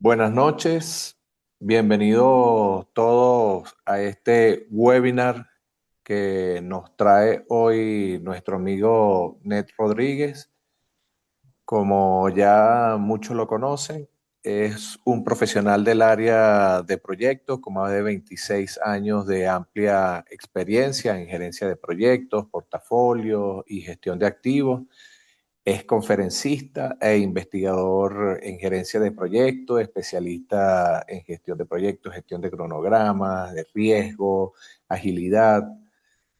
Buenas noches, bienvenidos todos a este webinar que nos trae hoy nuestro amigo Ned Rodríguez. Como ya muchos lo conocen, es un profesional del área de proyectos con más de 26 años de amplia experiencia en gerencia de proyectos, portafolio y gestión de activos. Es conferencista e investigador en gerencia de proyectos, especialista en gestión de proyectos, gestión de cronogramas, de riesgo, agilidad.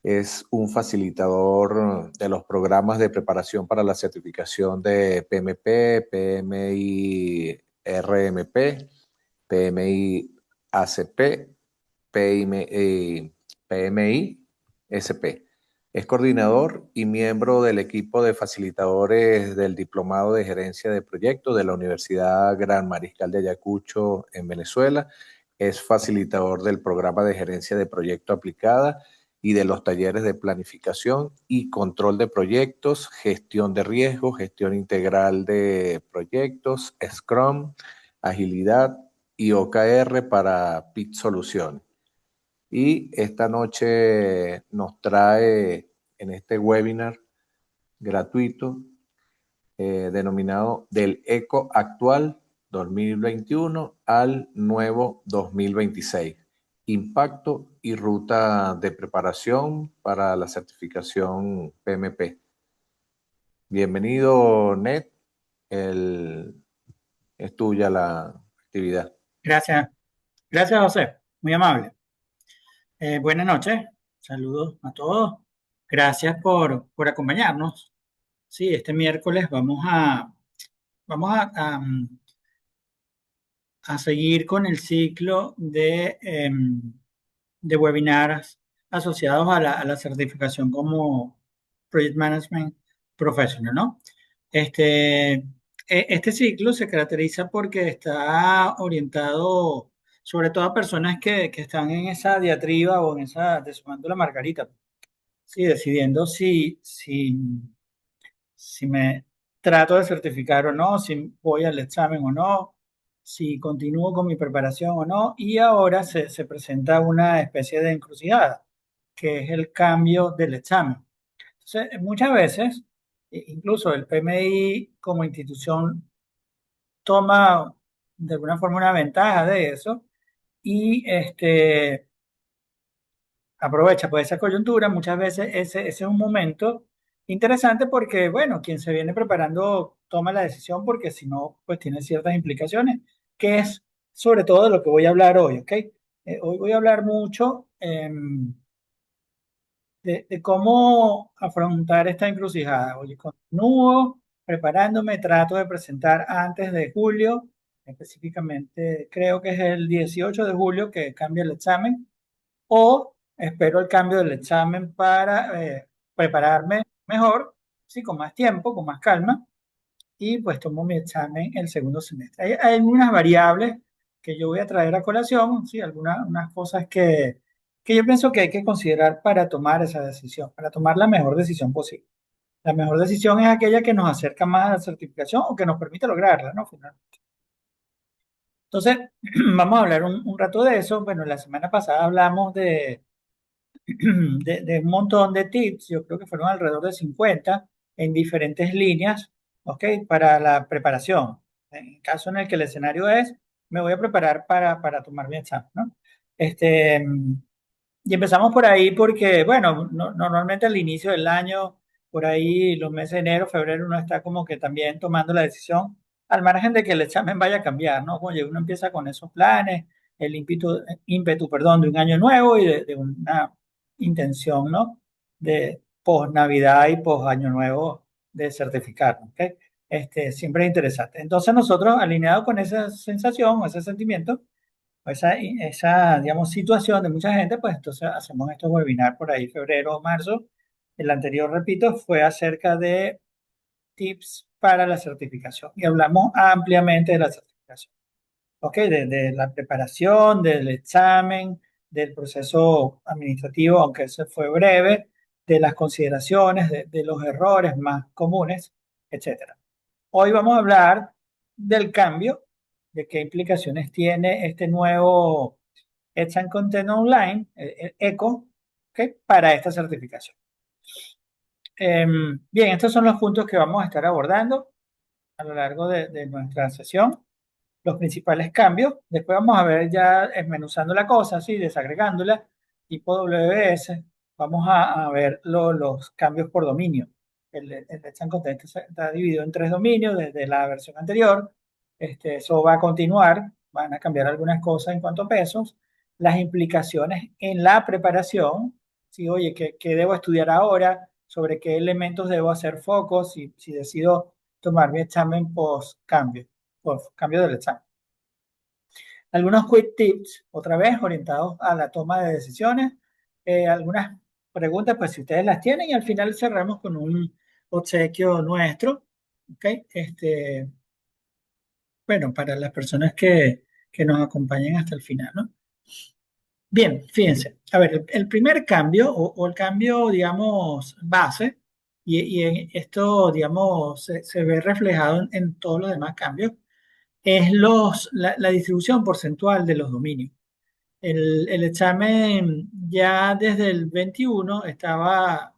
Es un facilitador de los programas de preparación para la certificación de PMP, PMI RMP, PMI ACP, PMI SP. Es coordinador y miembro del equipo de facilitadores del Diplomado de Gerencia de Proyectos de la Universidad Gran Mariscal de Ayacucho en Venezuela. Es facilitador del programa de gerencia de proyecto aplicada y de los talleres de planificación y control de proyectos, gestión de riesgos, gestión integral de proyectos, Scrum, agilidad y OKR para PIT Soluciones. Y esta noche nos trae en este webinar gratuito denominado Del Eco Actual 2021 al Nuevo 2026. Impacto y ruta de preparación para la certificación PMP. Bienvenido, Ned. El, es tuya la actividad. Gracias, gracias José, muy amable. Buenas noches, saludos a todos. Gracias por acompañarnos. Sí, este miércoles vamos a seguir con el ciclo de webinars asociados a la certificación como Project Management Professional, ¿no? Este ciclo se caracteriza porque está orientado sobre todo a personas que están en esa diatriba o en esa deshojando la margarita, sí, decidiendo si me trato de certificar o no, si voy al examen o no, si continúo con mi preparación o no, y ahora se presenta una especie de encrucijada, que es el cambio del examen. Entonces, muchas veces, incluso el PMI como institución toma de alguna forma una ventaja de eso y aprovecha pues esa coyuntura. Muchas veces ese es un momento interesante porque, bueno, quien se viene preparando toma la decisión porque si no, pues tiene ciertas implicaciones, que es sobre todo de lo que voy a hablar hoy, ¿ok? Hoy voy a hablar mucho de cómo afrontar esta encrucijada. Oye, continúo preparándome, trato de presentar antes de julio, específicamente creo que es el 18 de julio que cambia el examen, o espero el cambio del examen para prepararme mejor, sí, con más tiempo, con más calma, y pues tomo mi examen el segundo semestre. Hay algunas variables que yo voy a traer a colación, sí, algunas unas cosas que yo pienso que hay que considerar para tomar esa decisión, para tomar la mejor decisión posible. La mejor decisión es aquella que nos acerca más a la certificación o que nos permite lograrla, ¿no? Finalmente. Entonces, vamos a hablar un rato de eso. Bueno, la semana pasada hablamos de un montón de tips, yo creo que fueron alrededor de 50 en diferentes líneas, ¿ok? Para la preparación. En el caso en el que el escenario es, me voy a preparar para tomar mi examen, ¿no? Este, y empezamos por ahí porque, bueno, normalmente al inicio del año, por ahí los meses de enero, febrero, uno está como que también tomando la decisión, al margen de que el examen vaya a cambiar, ¿no? Oye, uno empieza con esos planes, el ímpetu, perdón, de un año nuevo y de una intención, ¿no? De post-Navidad y post-Año Nuevo de certificar, ¿ok? Siempre es interesante. Entonces nosotros, alineados con esa sensación o ese sentimiento, digamos, situación de mucha gente, pues entonces hacemos estos webinars por ahí, febrero o marzo. El anterior, repito, fue acerca de tips para la certificación y hablamos ampliamente de la certificación, ¿ok? De la preparación, del examen, del proceso administrativo, aunque ese fue breve, de las consideraciones, de los errores más comunes, etcétera. Hoy vamos a hablar del cambio, de qué implicaciones tiene este nuevo Exam Content Online, ECO, ¿okay? Para esta certificación. Bien, estos son los puntos que vamos a estar abordando a lo largo de nuestra sesión, los principales cambios. Después vamos a ver ya desmenuzando la cosa, así, desagregándola, tipo WS. Vamos a ver los cambios por dominio. El Exam Content está dividido en 3 dominios desde la versión anterior. Eso va a continuar, van a cambiar algunas cosas en cuanto a pesos, las implicaciones en la preparación. Si, oye, ¿qué debo estudiar ahora? ¿Sobre qué elementos debo hacer foco? Si decido tomar mi examen post cambio del examen. Algunos quick tips, otra vez orientados a la toma de decisiones. Algunas preguntas, pues si ustedes las tienen, y al final cerramos con un obsequio nuestro. ¿Ok? Bueno, para las personas que nos acompañen hasta el final, ¿no? Bien, fíjense. A ver, el primer cambio o el cambio, digamos, base, y en esto, digamos, se ve reflejado en todos los demás cambios, es la distribución porcentual de los dominios. El examen ya desde el 21 estaba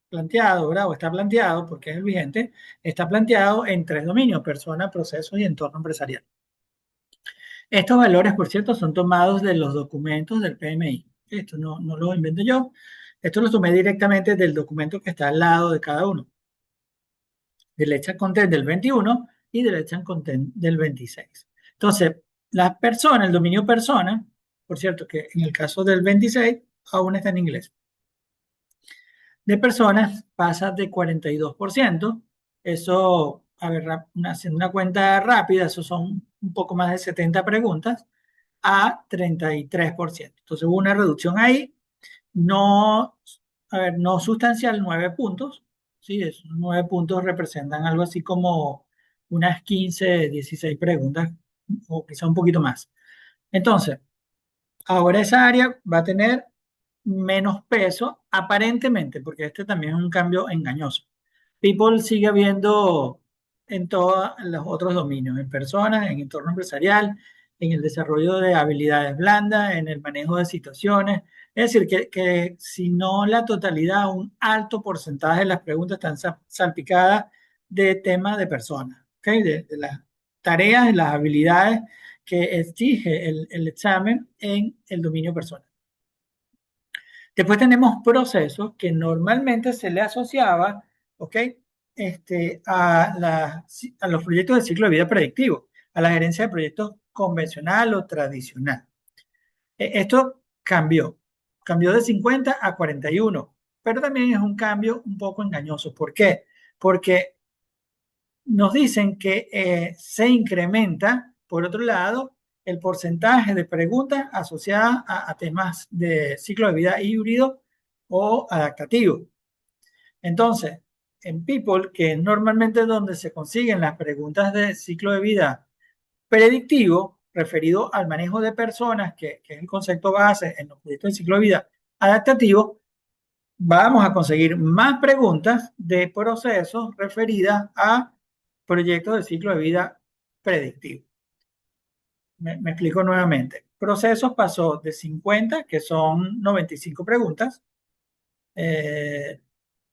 planteado, ¿verdad? O está planteado, porque es el vigente, está planteado en 3 dominios: persona, procesos y entorno empresarial. Estos valores, por cierto, son tomados de los documentos del PMI. Esto no lo invento yo. Esto lo tomé directamente del documento que está al lado de cada uno. Del Exam Content del 21 y del Exam Content del 26. Entonces, la persona, el dominio persona, por cierto, que en el caso del 26 aún está en inglés. De personas pasa de 42%. Eso, a ver, haciendo una cuenta rápida, eso son un poco más de 70 preguntas, a 33%. Entonces hubo una reducción ahí, no, a ver, no sustancial, 9 puntos. Sí, esos 9 puntos representan algo así como unas 15, 16 preguntas, o quizá un poquito más. Entonces, ahora esa área va a tener menos peso, aparentemente, porque este también es un cambio engañoso. People sigue habiendo en todos los otros dominios, en personas, en entorno empresarial, en el desarrollo de habilidades blandas, en el manejo de situaciones. Es decir, que si no la totalidad, un alto porcentaje de las preguntas están salpicadas de temas de personas, ¿okay? De las tareas, de las habilidades que exige el examen en el dominio personal. Después tenemos procesos que normalmente se le asociaba, ¿ok? A los proyectos de ciclo de vida predictivo, a la gerencia de proyectos convencional o tradicional. Esto cambió de 50 a 41, pero también es un cambio un poco engañoso. ¿Por qué? Porque nos dicen que se incrementa, por otro lado, el porcentaje de preguntas asociadas a temas de ciclo de vida híbrido o adaptativo. Entonces, en People, que es normalmente donde se consiguen las preguntas de ciclo de vida predictivo, referido al manejo de personas, que es el concepto base en los proyectos de ciclo de vida adaptativo, vamos a conseguir más preguntas de procesos referidas a proyectos de ciclo de vida predictivo. Me explico nuevamente. Procesos pasó de 50, que son 95 preguntas,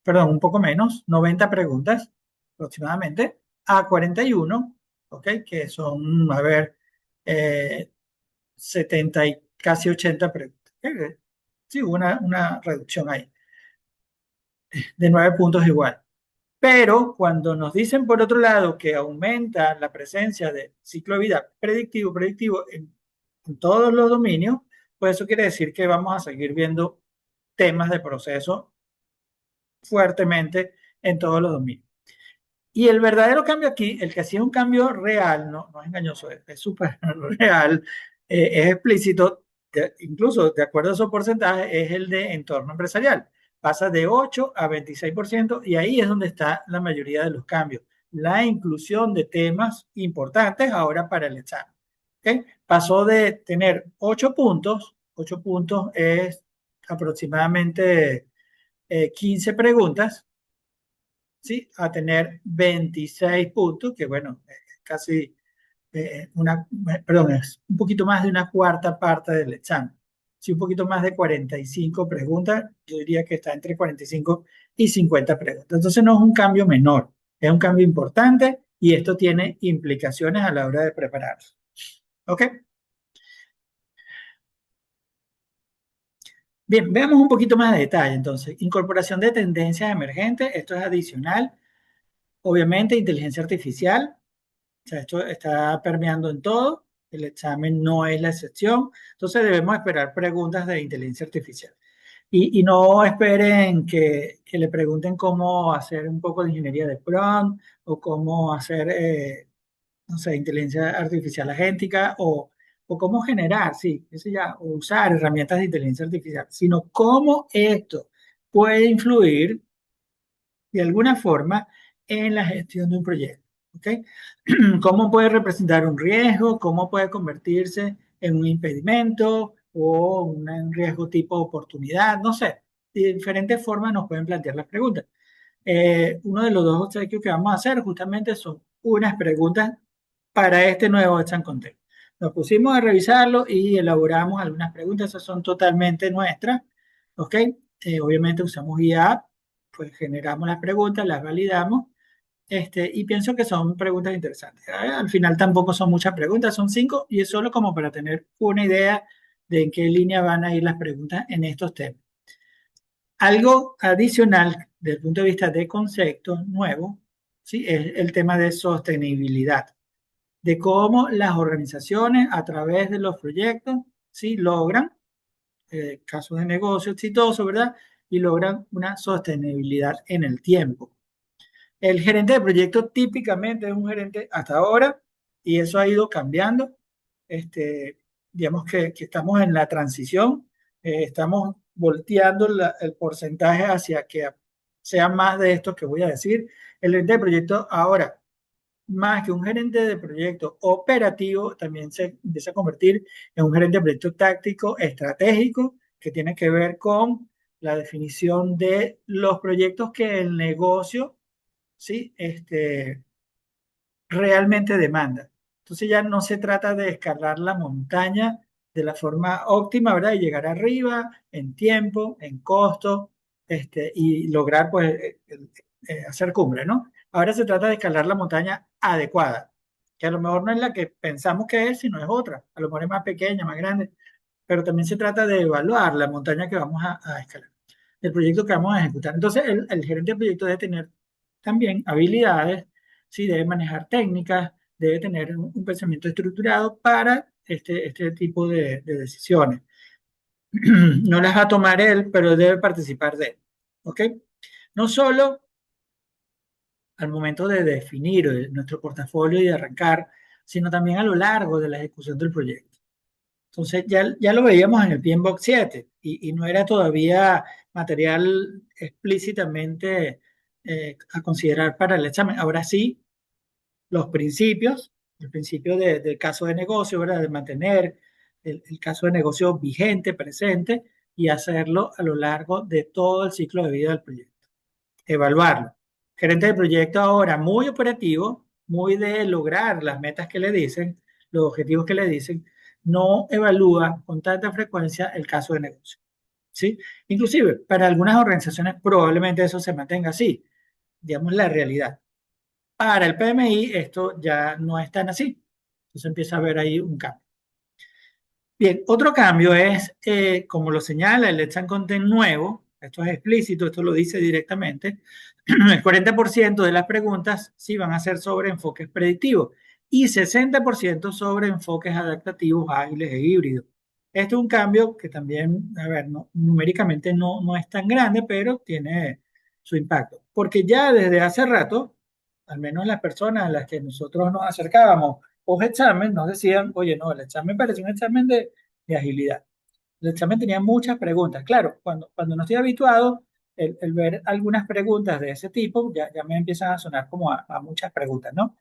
perdón, un poco menos, 90 preguntas aproximadamente, a 41, ¿ok? Que son, a ver, 70 y casi 80 preguntas. ¿Okay? Sí, hubo una reducción ahí, de 9 puntos igual. Pero cuando nos dicen, por otro lado, que aumenta la presencia de ciclo de vida predictivo en todos los dominios, pues eso quiere decir que vamos a seguir viendo temas de proceso fuertemente en todos los dominios. Y el verdadero cambio aquí, el que sí es un cambio real, no es engañoso, es súper real, es explícito, incluso de acuerdo a esos porcentajes, es el de entorno empresarial. Pasa de 8 a 26%, y ahí es donde está la mayoría de los cambios. La inclusión de temas importantes ahora para el examen. ¿Okay? Pasó de tener 8 puntos es aproximadamente 15 preguntas, ¿sí? A tener 26 puntos, que bueno, casi perdón, es un poquito más de una cuarta parte del examen. Si un poquito más de 45 preguntas, yo diría que está entre 45 y 50 preguntas. Entonces no es un cambio menor, es un cambio importante y esto tiene implicaciones a la hora de prepararse. ¿Ok? Bien, veamos un poquito más de detalle. Entonces, incorporación de tendencias emergentes, esto es adicional. Obviamente, inteligencia artificial, o sea, esto está permeando en todo. El examen no es la excepción. Entonces debemos esperar preguntas de inteligencia artificial. Y no esperen que le pregunten cómo hacer un poco de ingeniería de prompt o cómo hacer, no sé, inteligencia artificial agéntica o cómo generar, sí, eso ya, o usar herramientas de inteligencia artificial, sino cómo esto puede influir de alguna forma en la gestión de un proyecto. ¿Ok? ¿Cómo puede representar un riesgo? ¿Cómo puede convertirse en un impedimento o un riesgo tipo oportunidad? No sé, de diferentes formas nos pueden plantear las preguntas. Uno de los dos obsequios que vamos a hacer justamente son unas preguntas para este nuevo Exam Content. Nos pusimos a revisarlo y elaboramos algunas preguntas, esas son totalmente nuestras, ¿ok? Obviamente usamos IA, pues generamos las preguntas, las validamos, y pienso que son preguntas interesantes. Al final tampoco son muchas preguntas, son 5 y es solo como para tener una idea de en qué línea van a ir las preguntas en estos temas. Algo adicional desde el punto de vista de conceptos nuevos, ¿sí? Es el tema de sostenibilidad, de cómo las organizaciones a través de los proyectos, ¿sí? Logran casos de negocio exitosos, ¿verdad? Y logran una sostenibilidad en el tiempo. El gerente de proyecto típicamente es un gerente hasta ahora y eso ha ido cambiando. Este, digamos que estamos en la transición, estamos volteando el porcentaje hacia que sea más de esto que voy a decir. El gerente de proyecto ahora, más que un gerente de proyecto operativo, también se empieza a convertir en un gerente de proyecto táctico, estratégico, que tiene que ver con la definición de los proyectos que el negocio, ¿sí? Realmente demanda. Entonces ya no se trata de escalar la montaña de la forma óptima, ¿verdad? Y llegar arriba en tiempo, en costo, y lograr, pues, hacer cumbre, ¿no? Ahora se trata de escalar la montaña adecuada, que a lo mejor no es la que pensamos que es, sino es otra. A lo mejor es más pequeña, más grande, pero también se trata de evaluar la montaña que vamos a escalar, el proyecto que vamos a ejecutar. Entonces, el gerente de proyecto debe tener también habilidades, ¿sí? Debe manejar técnicas, debe tener un pensamiento estructurado para este tipo de decisiones. No las va a tomar él, pero debe participar de él. ¿Ok? No solo al momento de definir nuestro portafolio y de arrancar, sino también a lo largo de la ejecución del proyecto. Entonces ya lo veíamos en el PMBOK 7 y no era todavía material explícitamente a considerar para el examen. Ahora sí, los principios, el principio del caso de negocio, ¿verdad? De mantener el caso de negocio vigente, presente y hacerlo a lo largo de todo el ciclo de vida del proyecto. Evaluarlo. Gerente de proyecto ahora muy operativo, muy de lograr las metas que le dicen, los objetivos que le dicen, no evalúa con tanta frecuencia el caso de negocio. ¿Sí? Inclusive, para algunas organizaciones probablemente eso se mantenga así, digamos la realidad. Para el PMI esto ya no es tan así. Entonces empieza a haber ahí un cambio. Bien, otro cambio es, como lo señala el Let's Content nuevo, esto es explícito, esto lo dice directamente, el 40% de las preguntas sí van a ser sobre enfoques predictivos y 60% sobre enfoques adaptativos, ágiles e híbridos. Esto es un cambio que también, a ver, numéricamente no es tan grande, pero tiene su impacto. Porque ya desde hace rato, al menos las personas a las que nosotros nos acercábamos post examen, nos decían, oye, no, el examen parece un examen de agilidad. El examen tenía muchas preguntas. Claro, cuando no estoy habituado, el ver algunas preguntas de ese tipo ya me empiezan a sonar como a muchas preguntas, ¿no?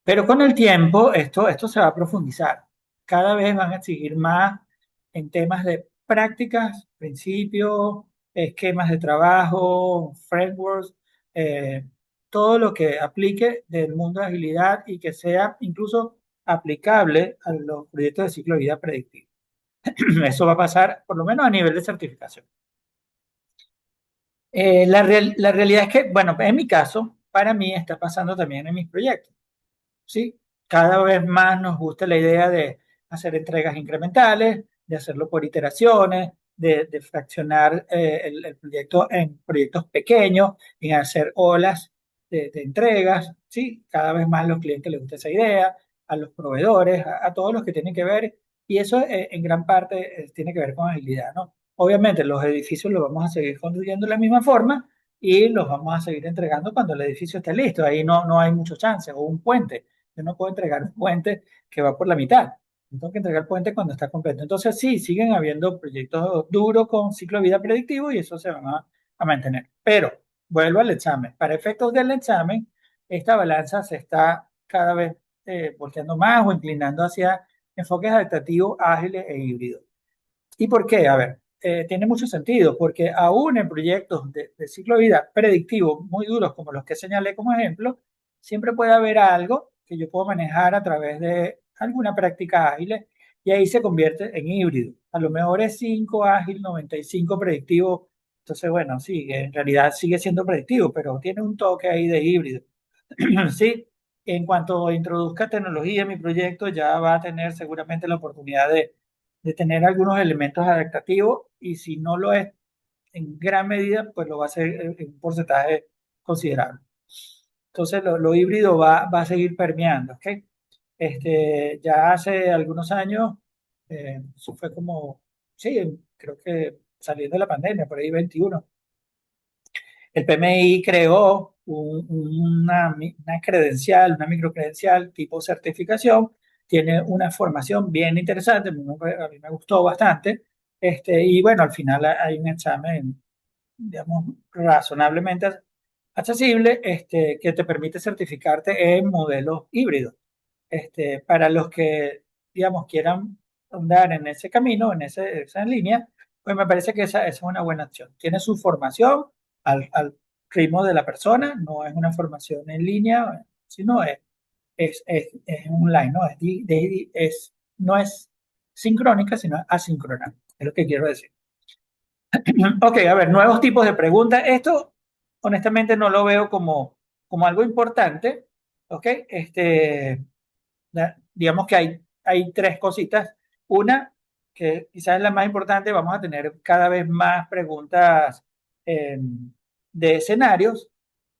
Pero con el tiempo esto se va a profundizar. Cada vez van a exigir más en temas de prácticas, principios, esquemas de trabajo, frameworks, eh, todo lo que aplique del mundo de agilidad y que sea incluso aplicable a los proyectos de ciclo de vida predictivo. Eso va a pasar por lo menos a nivel de certificación. La realidad es que, bueno, en mi caso, para mí está pasando también en mis proyectos. ¿Sí? Cada vez más nos gusta la idea de hacer entregas incrementales, de hacerlo por iteraciones, de fraccionar el proyecto en proyectos pequeños, en hacer olas de entregas, ¿sí? Cada vez más a los clientes les gusta esa idea, a los proveedores, a todos los que tienen que ver, y eso en gran parte tiene que ver con agilidad, ¿no? Obviamente los edificios los vamos a seguir construyendo de la misma forma y los vamos a seguir entregando cuando el edificio esté listo, ahí no hay mucho chance, o un puente. Yo no puedo entregar un puente que va por la mitad. Yo tengo que entregar el puente cuando está completo. Entonces, sí, siguen habiendo proyectos duros con ciclo de vida predictivo y eso se van a mantener. Pero, vuelvo al examen. Para efectos del examen, esta balanza se está cada vez volteando más o inclinando hacia enfoques adaptativos, ágiles e híbridos. ¿Y por qué? A ver, tiene mucho sentido, porque aún en proyectos de ciclo de vida predictivo muy duros como los que señalé como ejemplo, siempre puede haber algo que yo puedo manejar a través de alguna práctica ágil y ahí se convierte en híbrido. A lo mejor es 5 ágil, 95 predictivo. Entonces, bueno, sí, en realidad sigue siendo predictivo, pero tiene un toque ahí de híbrido. Sí, en cuanto introduzca tecnología en mi proyecto, ya va a tener seguramente la oportunidad de tener algunos elementos adaptativos y si no lo es en gran medida, pues lo va a hacer en un porcentaje considerable. Entonces, lo híbrido va a seguir permeando, ¿ok? Ya hace algunos años, eso fue como, sí, creo que saliendo de la pandemia, por ahí 21, el PMI creó una credencial, una microcredencial tipo certificación. Tiene una formación bien interesante, a mí me gustó bastante. Y bueno, al final hay un examen, digamos, razonablemente accesible, que te permite certificarte en modelos híbridos. Para los que, digamos, quieran andar en ese camino, esa línea, pues me parece que esa es una buena opción. Tiene su formación al ritmo de la persona, no es una formación en línea, sino es online, ¿no? No es sincrónica, sino asíncrona, es lo que quiero decir. Ok, a ver, nuevos tipos de preguntas. Esto, honestamente, no lo veo como algo importante, ¿ok? Digamos que hay tres cositas. Una, que quizás es la más importante, vamos a tener cada vez más preguntas eh, de escenarios,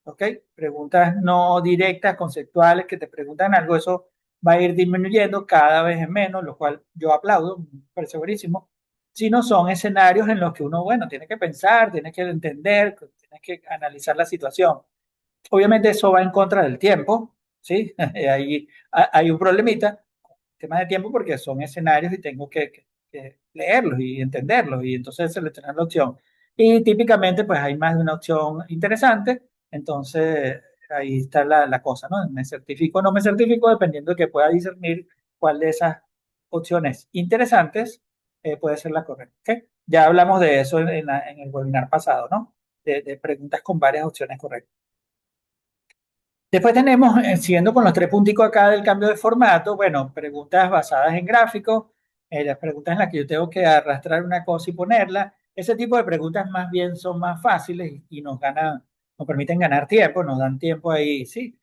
¿ok? Preguntas no directas, conceptuales, que te preguntan algo, eso va a ir disminuyendo cada vez en menos, lo cual yo aplaudo, me parece buenísimo. Si no son escenarios en los que uno, bueno, tiene que pensar, tiene que entender, tiene que analizar la situación. Obviamente eso va en contra del tiempo, ¿sí? Hay un problemita, tema de tiempo, porque son escenarios y tengo que leerlos y entenderlos y entonces seleccionar la opción. Y típicamente pues hay más de una opción interesante, entonces ahí está la cosa, ¿no? Me certifico o no me certifico dependiendo de que pueda discernir cuál de esas opciones interesantes puede ser la correcta. ¿Ok? Ya hablamos de eso en el webinar pasado, ¿no? De preguntas con varias opciones correctas. Después tenemos, siguiendo con los tres punticos acá del cambio de formato, bueno, preguntas basadas en gráficos, las preguntas en las que yo tengo que arrastrar una cosa y ponerla. Ese tipo de preguntas más bien son más fáciles y nos permiten ganar tiempo, nos dan tiempo ahí, sí.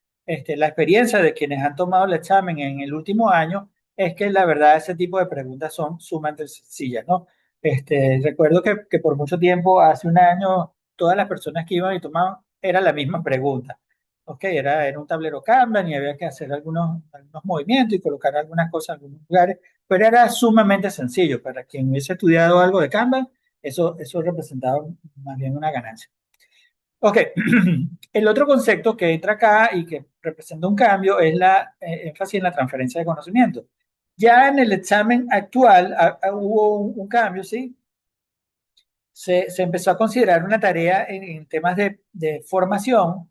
La experiencia de quienes han tomado el examen en el último año es que la verdad ese tipo de preguntas son sumamente sencillas, ¿no? Recuerdo que por mucho tiempo, hace un año, todas las personas que iban y tomaban era la misma pregunta. Ok, era un tablero Kanban y había que hacer algunos movimientos y colocar algunas cosas en algunos lugares, pero era sumamente sencillo. Para quien hubiese estudiado algo de Kanban, eso representaba más bien una ganancia. Ok, el otro concepto que entra acá y que representa un cambio es la énfasis en la transferencia de conocimiento. Ya en el examen actual hubo un cambio, ¿sí? Se empezó a considerar una tarea en temas de formación,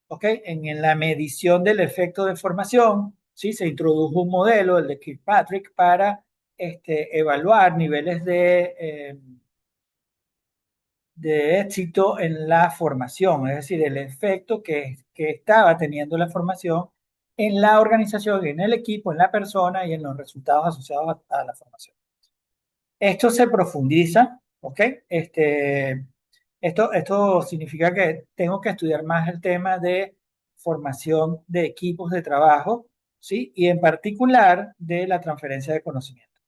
¿ok? En la medición del efecto de formación, ¿sí? Se introdujo un modelo, el de Kirkpatrick, para evaluar niveles de éxito en la formación, es decir, el efecto que estaba teniendo la formación en la organización, en el equipo, en la persona y en los resultados asociados a la formación. Esto se profundiza, ¿ok? Esto significa que tengo que estudiar más el tema de formación de equipos de trabajo, ¿sí? Y en particular de la transferencia de conocimiento.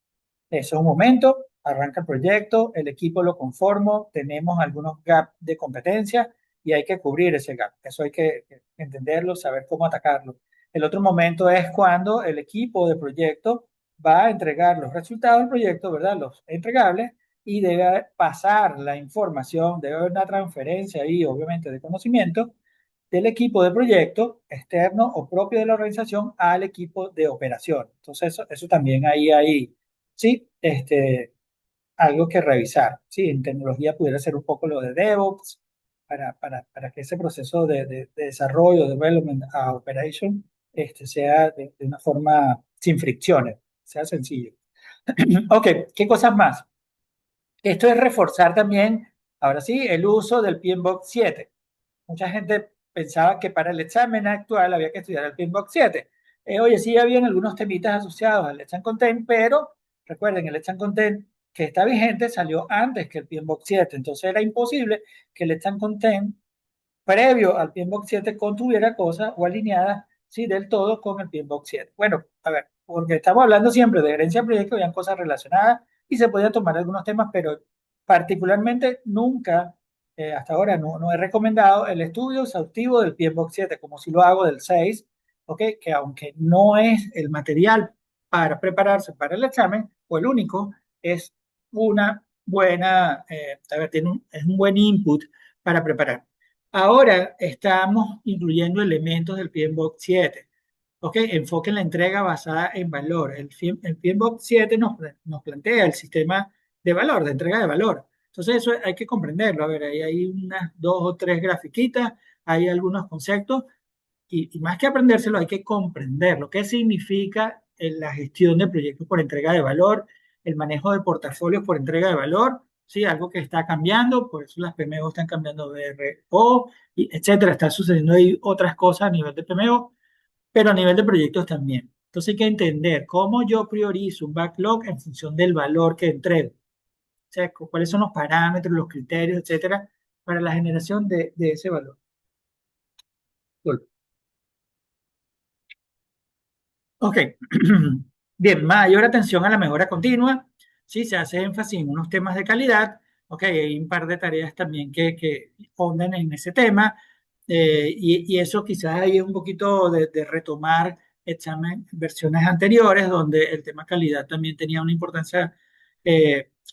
Eso es un momento, arranca el proyecto, el equipo lo conformo, tenemos algunos gaps de competencia y hay que cubrir ese gap. Eso hay que entenderlo, saber cómo atacarlo. El otro momento es cuando el equipo de proyecto va a entregar los resultados del proyecto, ¿verdad? Los entregables, y debe pasar la información, debe haber una transferencia ahí, obviamente, de conocimiento del equipo de proyecto externo o propio de la organización al equipo de operación. Entonces, eso también ahí hay, sí, algo que revisar. Sí, en tecnología pudiera ser un poco lo de DevOps, para que ese proceso de desarrollo, development a operation, sea de una forma sin fricciones, sea sencillo. Ok, ¿qué cosas más? Esto es reforzar también, ahora sí, el uso del PMBOK 7. Mucha gente pensaba que para el examen actual había que estudiar el PMBOK 7. Oye, sí, habían algunos temitas asociados al Let's Content, pero recuerden, el Let's Content que está vigente salió antes que el PMBOK 7. Entonces era imposible que el Let's Content previo al PMBOK 7 contuviera cosas o alineadas, sí, del todo con el PMBOK 7. Bueno, a ver, porque estamos hablando siempre de gerencia de proyectos, habían cosas relacionadas y se podían tomar algunos temas, pero particularmente nunca, hasta ahora, no he recomendado el estudio exhaustivo del PMBOK 7, como si lo hago del 6, ¿ok? Que aunque no es el material para prepararse para el examen, o el único, es una buena, a ver, es un buen input para preparar. Ahora estamos incluyendo elementos del PMBOK 7. ¿Ok? Enfoque en la entrega basada en valor. El PMBOK 7 nos plantea el sistema de valor, de entrega de valor. Entonces eso hay que comprenderlo. A ver, ahí hay unas dos o tres grafiquitas, hay algunos conceptos y más que aprendérselo hay que comprenderlo. ¿Qué significa la gestión de proyectos por entrega de valor, el manejo de portafolios por entrega de valor? Sí, algo que está cambiando, por eso las PMO están cambiando de RO, y etcétera. Está sucediendo ahí otras cosas a nivel de PMO, pero a nivel de proyectos también. Entonces hay que entender cómo yo priorizo un backlog en función del valor que entrego. O sea, cuáles son los parámetros, los criterios, etcétera, para la generación de ese valor. Cool. Ok. Bien, mayor atención a la mejora continua. Sí, se hace énfasis en unos temas de calidad. Ok, hay un par de tareas también que ponen en ese tema. Y eso quizás ahí es un poquito de retomar versiones anteriores donde el tema calidad también tenía una importancia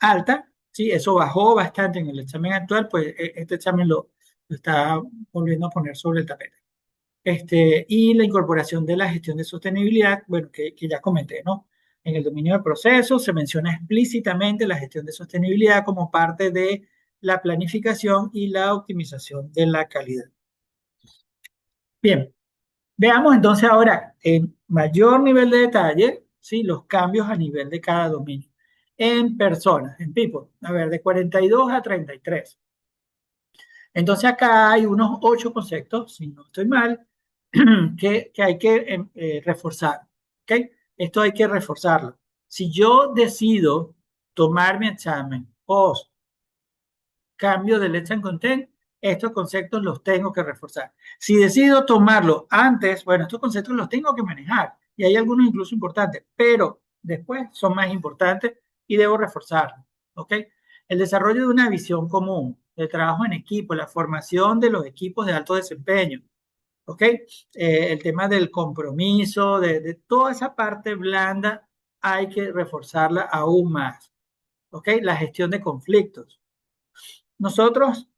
alta. Sí, eso bajó bastante en el examen actual, pues este examen lo está volviendo a poner sobre el tapete. Y la incorporación de la gestión de sostenibilidad, bueno, que ya comenté, ¿no? En el dominio de procesos se menciona explícitamente la gestión de sostenibilidad como parte de la planificación y la optimización de la calidad. Bien, veamos entonces ahora en mayor nivel de detalle, ¿sí? Los cambios a nivel de cada dominio. En personas, en people, a ver, de 42 a 33. Entonces acá hay unos 8 conceptos, si no estoy mal, que hay que reforzar. ¿Okay? Esto hay que reforzarlo. Si yo decido tomar mi examen post cambio de Let's Content, estos conceptos los tengo que reforzar. Si decido tomarlo antes, bueno, estos conceptos los tengo que manejar y hay algunos incluso importantes, pero después son más importantes y debo reforzarlos. ¿Ok? El desarrollo de una visión común, el trabajo en equipo, la formación de los equipos de alto desempeño. ¿Ok? El tema del compromiso, de toda esa parte blanda, hay que reforzarla aún más. ¿Ok? La gestión de conflictos. Nosotros,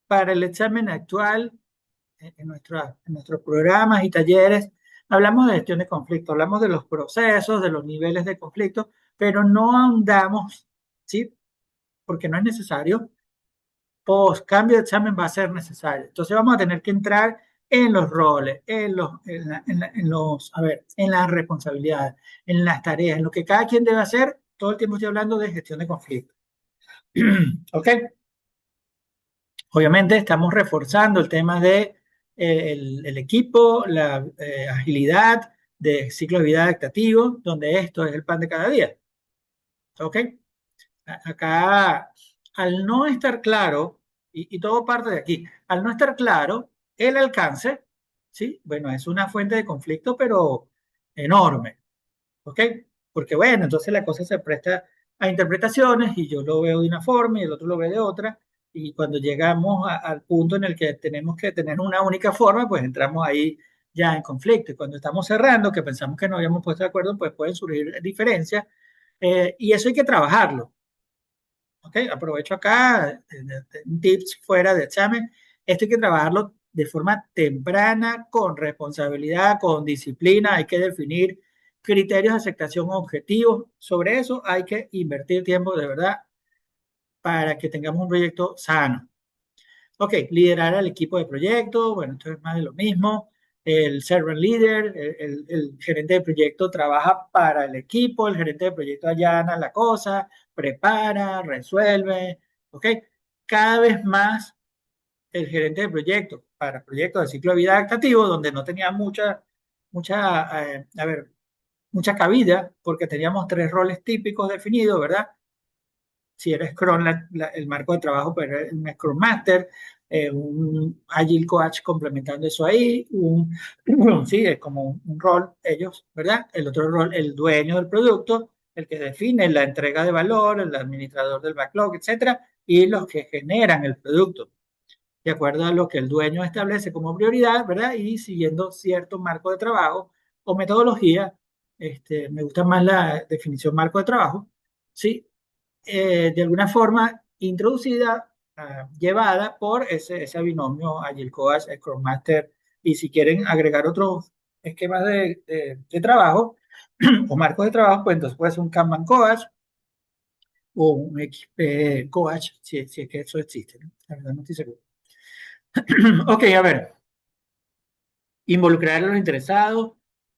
para el examen actual, en nuestros programas y talleres, hablamos de gestión de conflicto, hablamos de los procesos, de los niveles de conflicto, pero no ahondamos, ¿sí? Porque no es necesario. Post cambio de examen va a ser necesario. Entonces vamos a tener que entrar en los roles, en las responsabilidades, en las tareas, en lo que cada quien debe hacer. Todo el tiempo estoy hablando de gestión de conflicto. ¿Ok? Obviamente estamos reforzando el tema de el equipo, la agilidad de ciclo de vida adaptativo, donde esto es el pan de cada día. ¿Ok? Acá, al no estar claro, y todo parte de aquí, al no estar claro el alcance, ¿sí? Bueno, es una fuente de conflicto, pero enorme. ¿Ok? Porque bueno, entonces la cosa se presta a interpretaciones y yo lo veo de una forma y el otro lo ve de otra. Y cuando llegamos al punto en el que tenemos que tener una única forma, pues entramos ahí ya en conflicto. Y cuando estamos cerrando, que pensamos que no habíamos puesto de acuerdo, pues pueden surgir diferencias. Y eso hay que trabajarlo. ¿Ok? Aprovecho acá tips fuera de examen. Esto hay que trabajarlo de forma temprana, con responsabilidad, con disciplina. Hay que definir criterios de aceptación objetivos. Sobre eso hay que invertir tiempo de verdad para que tengamos un proyecto sano. Ok, liderar al equipo de proyecto, bueno, esto es más de lo mismo. El servant leader, el gerente de proyecto trabaja para el equipo, el gerente de proyecto allana la cosa, prepara, resuelve, ok. Cada vez más el gerente de proyecto para proyectos de ciclo de vida adaptativo, donde no tenía mucha cabida, porque teníamos tres roles típicos definidos, ¿verdad? Si eres Scrum, el marco de trabajo, pero eres un Scrum Master, un Agile Coach complementando eso ahí, sí, es como un rol ellos, ¿verdad? El otro rol, el dueño del producto, el que define la entrega de valor, el administrador del backlog, etcétera, y los que generan el producto, de acuerdo a lo que el dueño establece como prioridad, ¿verdad? Y siguiendo cierto marco de trabajo o metodología, me gusta más la definición marco de trabajo, ¿sí? De alguna forma introducida, llevada por ese binomio Agile Coach, Scrum Master, y si quieren agregar otros esquemas de trabajo o marcos de trabajo, pues entonces puede ser un Kanban Coach o un XP Coach, si es que eso existe, ¿no? La verdad no estoy seguro. Ok, a ver, involucrar a los interesados.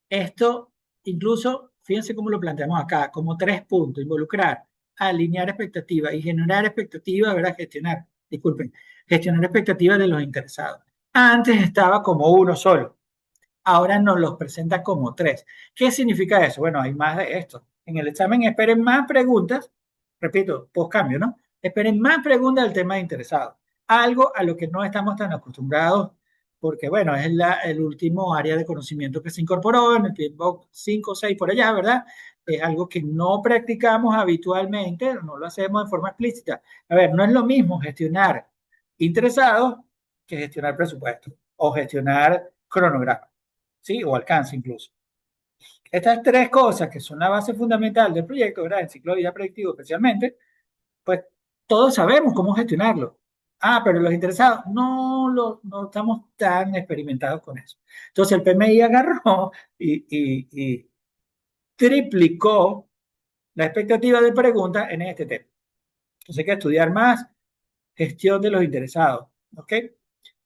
Esto, incluso, fíjense cómo lo planteamos acá, como tres puntos: involucrar, alinear expectativas y generar expectativas, ¿verdad? Gestionar expectativas de los interesados. Antes estaba como uno solo, ahora nos los presenta como tres. ¿Qué significa eso? Bueno, hay más de esto. En el examen esperen más preguntas, repito, post cambio, ¿no? Esperen más preguntas del tema de interesado. Algo a lo que no estamos tan acostumbrados, porque bueno, es el último área de conocimiento que se incorporó en el PMBOK 5 o 6 por allá, ¿verdad? Es algo que no practicamos habitualmente, no lo hacemos de forma explícita. A ver, no es lo mismo gestionar interesados que gestionar presupuesto o gestionar cronograma. ¿Sí? O alcance incluso. Estas tres cosas que son la base fundamental del proyecto, ¿verdad? El ciclo de vida predictivo especialmente, pues todos sabemos cómo gestionarlo. Ah, pero los interesados no estamos tan experimentados con eso. Entonces el PMI agarró y triplicó la expectativa de preguntas en este tema. Entonces hay que estudiar más gestión de los interesados, ¿ok?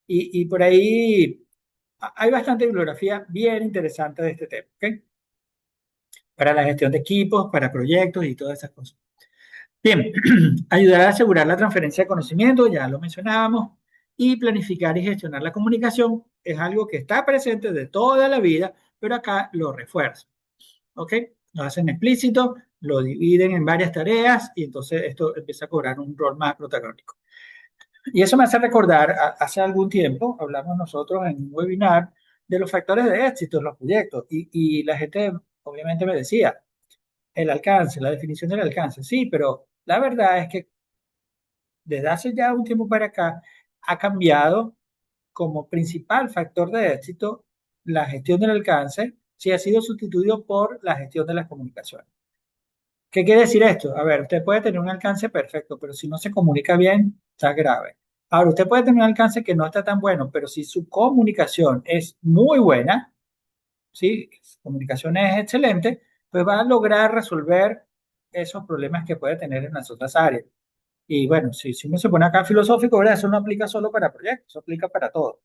Y por ahí hay bastante bibliografía bien interesante de este tema, ¿ok? Para la gestión de equipos, para proyectos y todas esas cosas. Bien, ayudar a asegurar la transferencia de conocimiento, ya lo mencionábamos, y planificar y gestionar la comunicación es algo que está presente de toda la vida, pero acá lo refuerza. ¿Ok? Lo hacen explícito, lo dividen en varias tareas y entonces esto empieza a cobrar un rol más protagónico. Y eso me hace recordar, hace algún tiempo hablamos nosotros en un webinar de los factores de éxito en los proyectos y la gente obviamente me decía, el alcance, la definición del alcance, sí, pero la verdad es que desde hace ya un tiempo para acá ha cambiado como principal factor de éxito la gestión del alcance, si ha sido sustituido por la gestión de las comunicaciones. ¿Qué quiere decir esto? A ver, usted puede tener un alcance perfecto, pero si no se comunica bien, está grave. Ahora, usted puede tener un alcance que no está tan bueno, pero si su comunicación es muy buena, ¿sí? Su comunicación es excelente, pues va a lograr resolver esos problemas que puede tener en las otras áreas. Y bueno, si uno se pone acá filosófico, ¿verdad? Eso no aplica solo para proyectos, eso aplica para todo.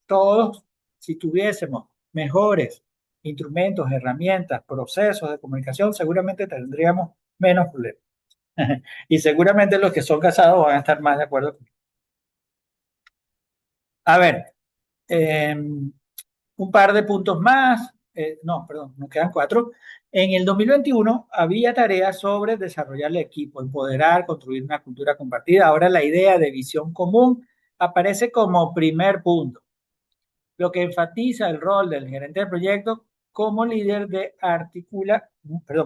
Todos, si tuviésemos mejores instrumentos, herramientas, procesos de comunicación, seguramente tendríamos menos problemas. Y seguramente los que son casados van a estar más de acuerdo conmigo. A ver, Un par de puntos más, no, perdón, nos quedan cuatro. En el 2021 había tareas sobre desarrollar el equipo, empoderar, construir una cultura compartida. Ahora la idea de visión común aparece como primer punto, lo que enfatiza el rol del gerente de proyecto como líder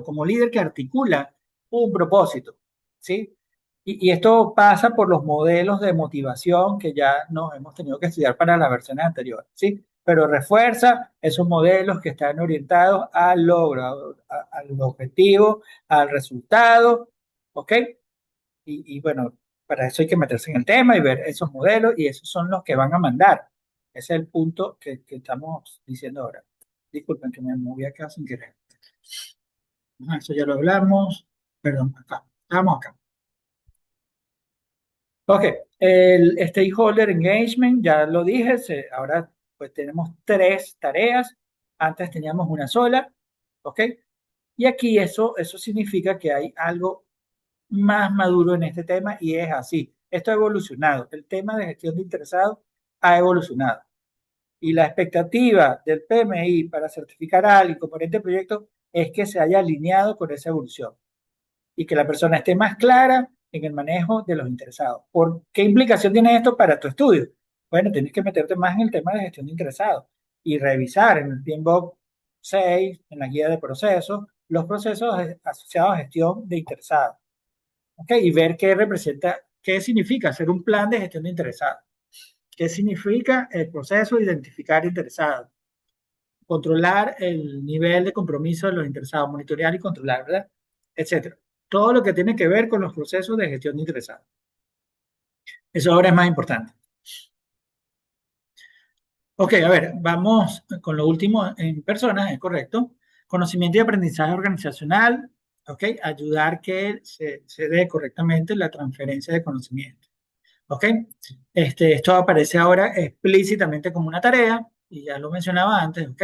como líder que articula un propósito, ¿sí? Y esto pasa por los modelos de motivación que ya nos hemos tenido que estudiar para las versiones anteriores, ¿sí? Pero refuerza esos modelos que están orientados al logro, al objetivo, al resultado, ¿ok? Y bueno, para eso hay que meterse en el tema y ver esos modelos y esos son los que van a mandar. Ese es el punto que estamos diciendo ahora. Disculpen que me moví acá sin querer. Eso ya lo hablamos. Perdón, acá. Estamos acá. Ok, el stakeholder engagement, ya lo dije, ahora pues tenemos tres tareas, antes teníamos una sola, ok, y aquí eso significa que hay algo más maduro en este tema y es así. Esto ha evolucionado. El tema de gestión de interesados ha evolucionado. Y la expectativa del PMI para certificar a alguien como gerente de proyecto es que se haya alineado con esa evolución y que la persona esté más clara en el manejo de los interesados. ¿Qué implicación tiene esto para tu estudio? Bueno, tienes que meterte más en el tema de gestión de interesados y revisar en el PMBOK 6, en la guía de procesos, los procesos asociados a gestión de interesados. ¿Ok? Y ver qué representa, qué significa hacer un plan de gestión de interesados. ¿Qué significa el proceso de identificar interesados? Controlar el nivel de compromiso de los interesados, monitorear y controlar, ¿verdad? Etcétera. Todo lo que tiene que ver con los procesos de gestión de interesados. Eso ahora es más importante. Ok, a ver, vamos con lo último en personas, es correcto. Conocimiento y aprendizaje organizacional, ok, ayudar que se dé correctamente la transferencia de conocimiento. ¿Ok? Esto aparece ahora explícitamente como una tarea, y ya lo mencionaba antes, ¿ok?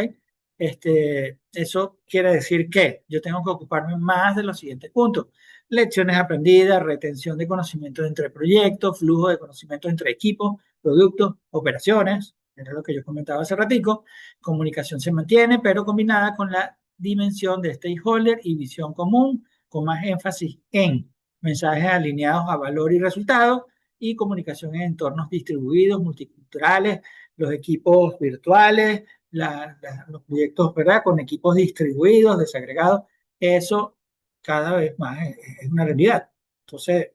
Eso quiere decir que yo tengo que ocuparme más de los siguientes puntos. Lecciones aprendidas, retención de conocimientos entre proyectos, flujo de conocimientos entre equipos, productos, operaciones, era lo que yo comentaba hace ratico. Comunicación se mantiene, pero combinada con la dimensión de stakeholder y visión común, con más énfasis en mensajes alineados a valor y resultado y comunicación en entornos distribuidos, multiculturales, los equipos virtuales, los proyectos, ¿verdad? Con equipos distribuidos, desagregados, eso cada vez más es una realidad. Entonces,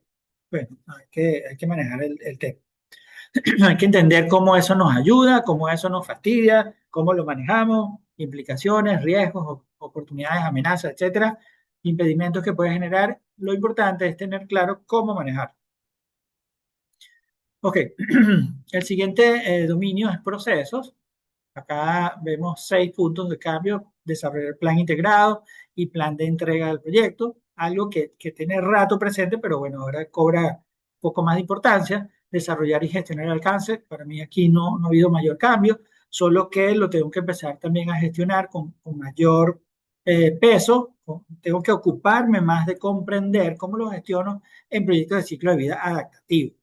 bueno, hay que manejar el tema. Hay que entender cómo eso nos ayuda, cómo eso nos fastidia, cómo lo manejamos, implicaciones, riesgos, oportunidades, amenazas, etcétera, impedimentos que puede generar. Lo importante es tener claro cómo manejar. Ok, el siguiente dominio es procesos. Acá vemos 6 puntos de cambio: desarrollar plan integrado y plan de entrega del proyecto, algo que tiene rato presente, pero bueno, ahora cobra un poco más de importancia. Desarrollar y gestionar el alcance, para mí aquí no ha habido mayor cambio, solo que lo tengo que empezar también a gestionar con mayor peso. Tengo que ocuparme más de comprender cómo lo gestiono en proyectos de ciclo de vida adaptativo.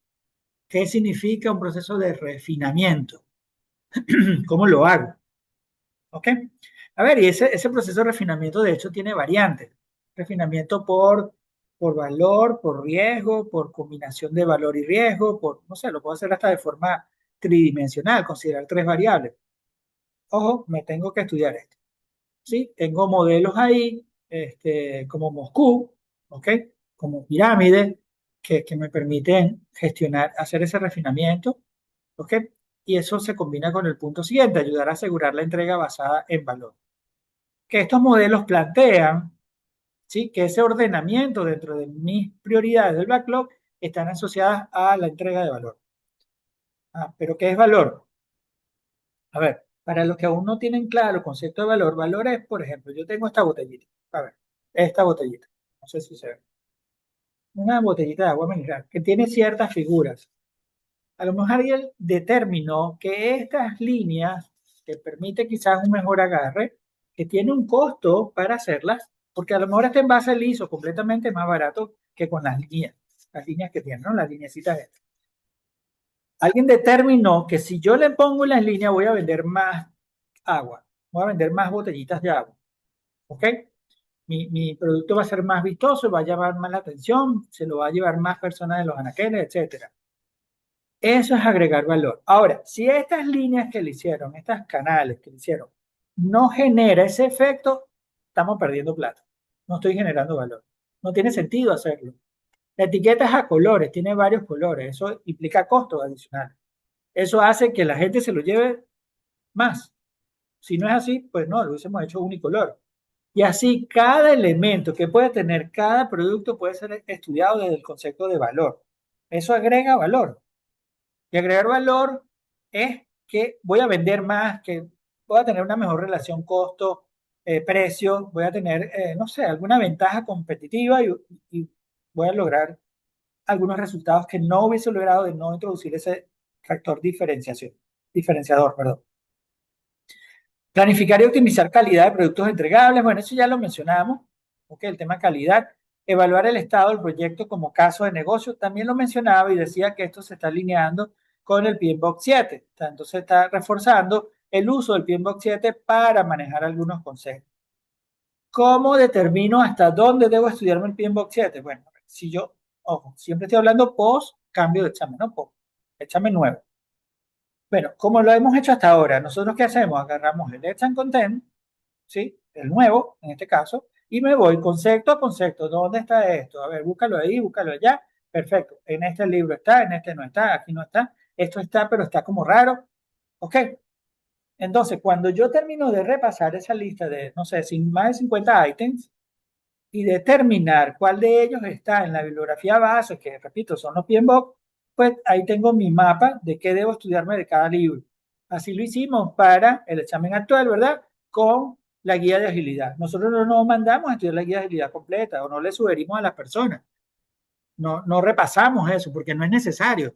¿Qué significa un proceso de refinamiento? ¿Cómo lo hago? ¿Ok? A ver, y ese proceso de refinamiento de hecho tiene variantes. Refinamiento por valor, por riesgo, por combinación de valor y riesgo, no sé, lo puedo hacer hasta de forma tridimensional, considerar 3 variables. Ojo, me tengo que estudiar esto. ¿Sí? Tengo modelos ahí, como Moscú, ¿ok? Como pirámide, que me permiten gestionar, hacer ese refinamiento, ¿ok? Y eso se combina con el punto siguiente: ayudar a asegurar la entrega basada en valor. Que estos modelos plantean, ¿sí?, que ese ordenamiento dentro de mis prioridades del backlog están asociadas a la entrega de valor. ¿Pero qué es valor? A ver, para los que aún no tienen claro el concepto de valor, valor es, por ejemplo, yo tengo esta botellita. A ver, esta botellita. No sé si se ve. Una botellita de agua mineral que tiene ciertas figuras. A lo mejor alguien determinó que estas líneas que permite quizás un mejor agarre, que tiene un costo para hacerlas, porque a lo mejor este envase liso completamente más barato que con las líneas que tienen, ¿no? Las lineecitas estas. Alguien determinó que si yo le pongo en las líneas voy a vender más agua, voy a vender más botellitas de agua, ¿ok? Mi producto va a ser más vistoso, va a llamar más la atención, se lo va a llevar más personas de los anaqueles, etcétera. Eso es agregar valor. Ahora, si estas líneas que le hicieron, estos canales que le hicieron, no genera ese efecto, estamos perdiendo plata. No estoy generando valor. No tiene sentido hacerlo. La etiqueta es a colores, tiene varios colores. Eso implica costos adicionales. Eso hace que la gente se lo lleve más. Si no es así, pues no, lo hubiésemos hecho unicolor. Y así cada elemento que puede tener cada producto puede ser estudiado desde el concepto de valor. Eso agrega valor. Y agregar valor es que voy a vender más, que voy a tener una mejor relación costo-precio, voy a tener, no sé, alguna ventaja competitiva y voy a lograr algunos resultados que no hubiese logrado de no introducir ese factor diferenciador, perdón. Planificar y optimizar calidad de productos entregables. Bueno, eso ya lo mencionamos. Ok, el tema calidad. Evaluar el estado del proyecto como caso de negocio. También lo mencionaba y decía que esto se está alineando con el PMBOK 7. Entonces está reforzando el uso del PMBOK 7 para manejar algunos conceptos. ¿Cómo determino hasta dónde debo estudiarme el PMBOK 7? Bueno, si yo, ojo, siempre estoy hablando post cambio de examen, no post, examen nuevo. Bueno, como lo hemos hecho hasta ahora, nosotros ¿qué hacemos? Agarramos el Let's and Content, ¿sí? El nuevo, en este caso, y me voy concepto a concepto. ¿Dónde está esto? A ver, búscalo ahí, búscalo allá. Perfecto. En este libro está, en este no está, aquí no está. Esto está, pero está como raro. Ok. Entonces, cuando yo termino de repasar esa lista de, no sé, más de 50 ítems y determinar cuál de ellos está en la bibliografía base, que repito, son los PMBOK, pues ahí tengo mi mapa de qué debo estudiarme de cada libro. Así lo hicimos para el examen actual, ¿verdad? Con la guía de agilidad. Nosotros no nos mandamos a estudiar la guía de agilidad completa o no le sugerimos a las personas. No, no repasamos eso porque no es necesario.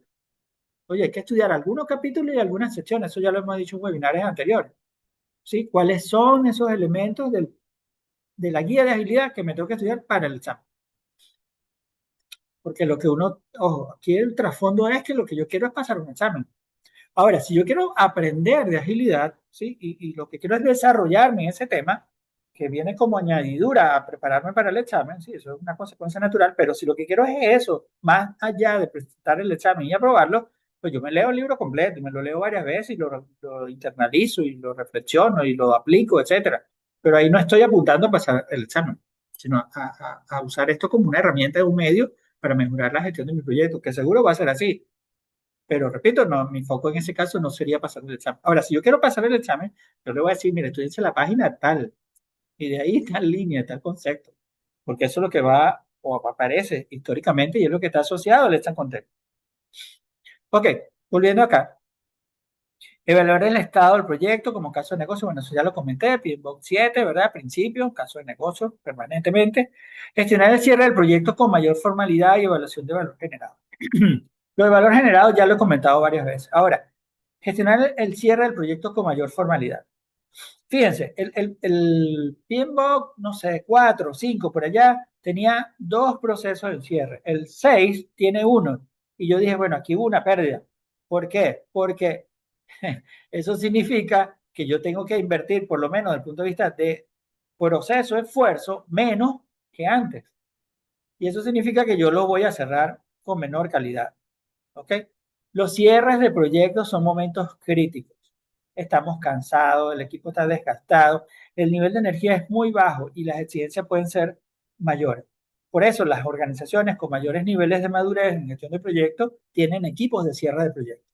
Oye, hay que estudiar algunos capítulos y algunas secciones. Eso ya lo hemos dicho en webinarios anteriores. ¿Sí? ¿Cuáles son esos elementos de la guía de agilidad que me tengo que estudiar para el examen? Porque lo que uno, ojo, aquí el trasfondo es que lo que yo quiero es pasar un examen. Ahora, si yo quiero aprender de agilidad, ¿sí? Y lo que quiero es desarrollarme en ese tema, que viene como añadidura a prepararme para el examen, sí, eso es una consecuencia natural, pero si lo que quiero es eso, más allá de presentar el examen y aprobarlo, pues yo me leo el libro completo y me lo leo varias veces y lo internalizo y lo reflexiono y lo aplico, etcétera. Pero ahí no estoy apuntando a pasar el examen, sino a usar esto como una herramienta de un medio para mejorar la gestión de mi proyecto, que seguro va a ser así. Pero repito, no, mi foco en ese caso no sería pasar el examen. Ahora, si yo quiero pasar el examen, yo le voy a decir, mire, estudiense la página tal, y de ahí tal línea, tal concepto, porque eso es lo que va o aparece históricamente y es lo que está asociado al examen contexto. Ok, volviendo acá. Evaluar el estado del proyecto como caso de negocio, bueno, eso ya lo comenté, PMBOK 7, ¿verdad? Principio, caso de negocio, permanentemente. Gestionar el cierre del proyecto con mayor formalidad y evaluación de valor generado. Lo de valor generado ya lo he comentado varias veces. Ahora, gestionar el cierre del proyecto con mayor formalidad. Fíjense, el PMBOK, no sé, 4, 5 por allá, tenía dos procesos de cierre. El 6 tiene uno. Y yo dije, bueno, aquí hubo una pérdida. ¿Por qué? Porque eso significa que yo tengo que invertir, por lo menos desde el punto de vista de proceso, esfuerzo, menos que antes. Y eso significa que yo lo voy a cerrar con menor calidad. ¿Ok? Los cierres de proyectos son momentos críticos. Estamos cansados, el equipo está desgastado, el nivel de energía es muy bajo y las exigencias pueden ser mayores. Por eso las organizaciones con mayores niveles de madurez en gestión de proyectos tienen equipos de cierre de proyectos.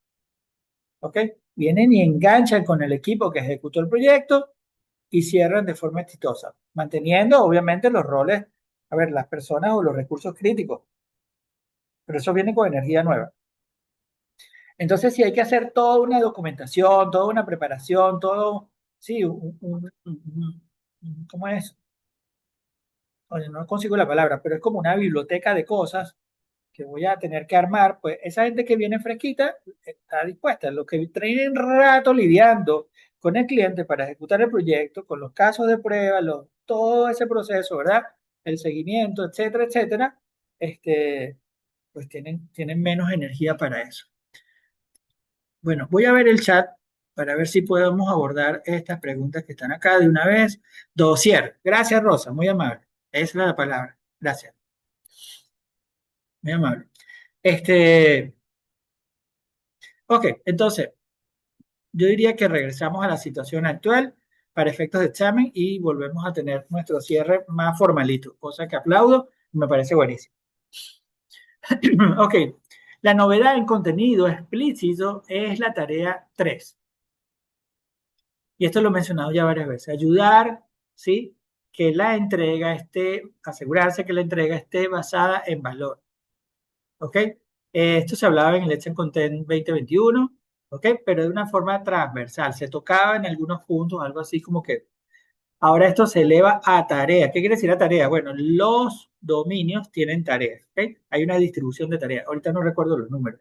¿Ok? Vienen y enganchan con el equipo que ejecutó el proyecto y cierran de forma exitosa, manteniendo obviamente los roles, a ver, las personas o los recursos críticos, pero eso viene con energía nueva. Entonces, sí hay que hacer toda una documentación, toda una preparación, todo, sí, ¿cómo es? Oye, no consigo la palabra, pero es como una biblioteca de cosas que voy a tener que armar, pues esa gente que viene fresquita está dispuesta. Los que traen rato lidiando con el cliente para ejecutar el proyecto, con los casos de prueba, todo ese proceso, ¿verdad? El seguimiento, etcétera, etcétera, pues tienen menos energía para eso. Bueno, voy a ver el chat para ver si podemos abordar estas preguntas que están acá de una vez. Dossier. Gracias, Rosa, muy amable. Esa es la palabra. Gracias, muy amable. Este, ok, entonces, yo diría que regresamos a la situación actual para efectos de examen y volvemos a tener nuestro cierre más formalito, cosa que aplaudo y me parece buenísimo. Ok, la novedad en contenido explícito es la tarea 3. Y esto lo he mencionado ya varias veces. Ayudar, ¿sí? Que la entrega esté, asegurarse que la entrega esté basada en valor. ¿Ok? Esto se hablaba en el Let's Content 2021, ¿ok? Pero de una forma transversal. Se tocaba en algunos puntos, algo así como que ahora esto se eleva a tarea. ¿Qué quiere decir a tarea? Bueno, los dominios tienen tareas, ¿ok? Hay una distribución de tareas. Ahorita no recuerdo los números.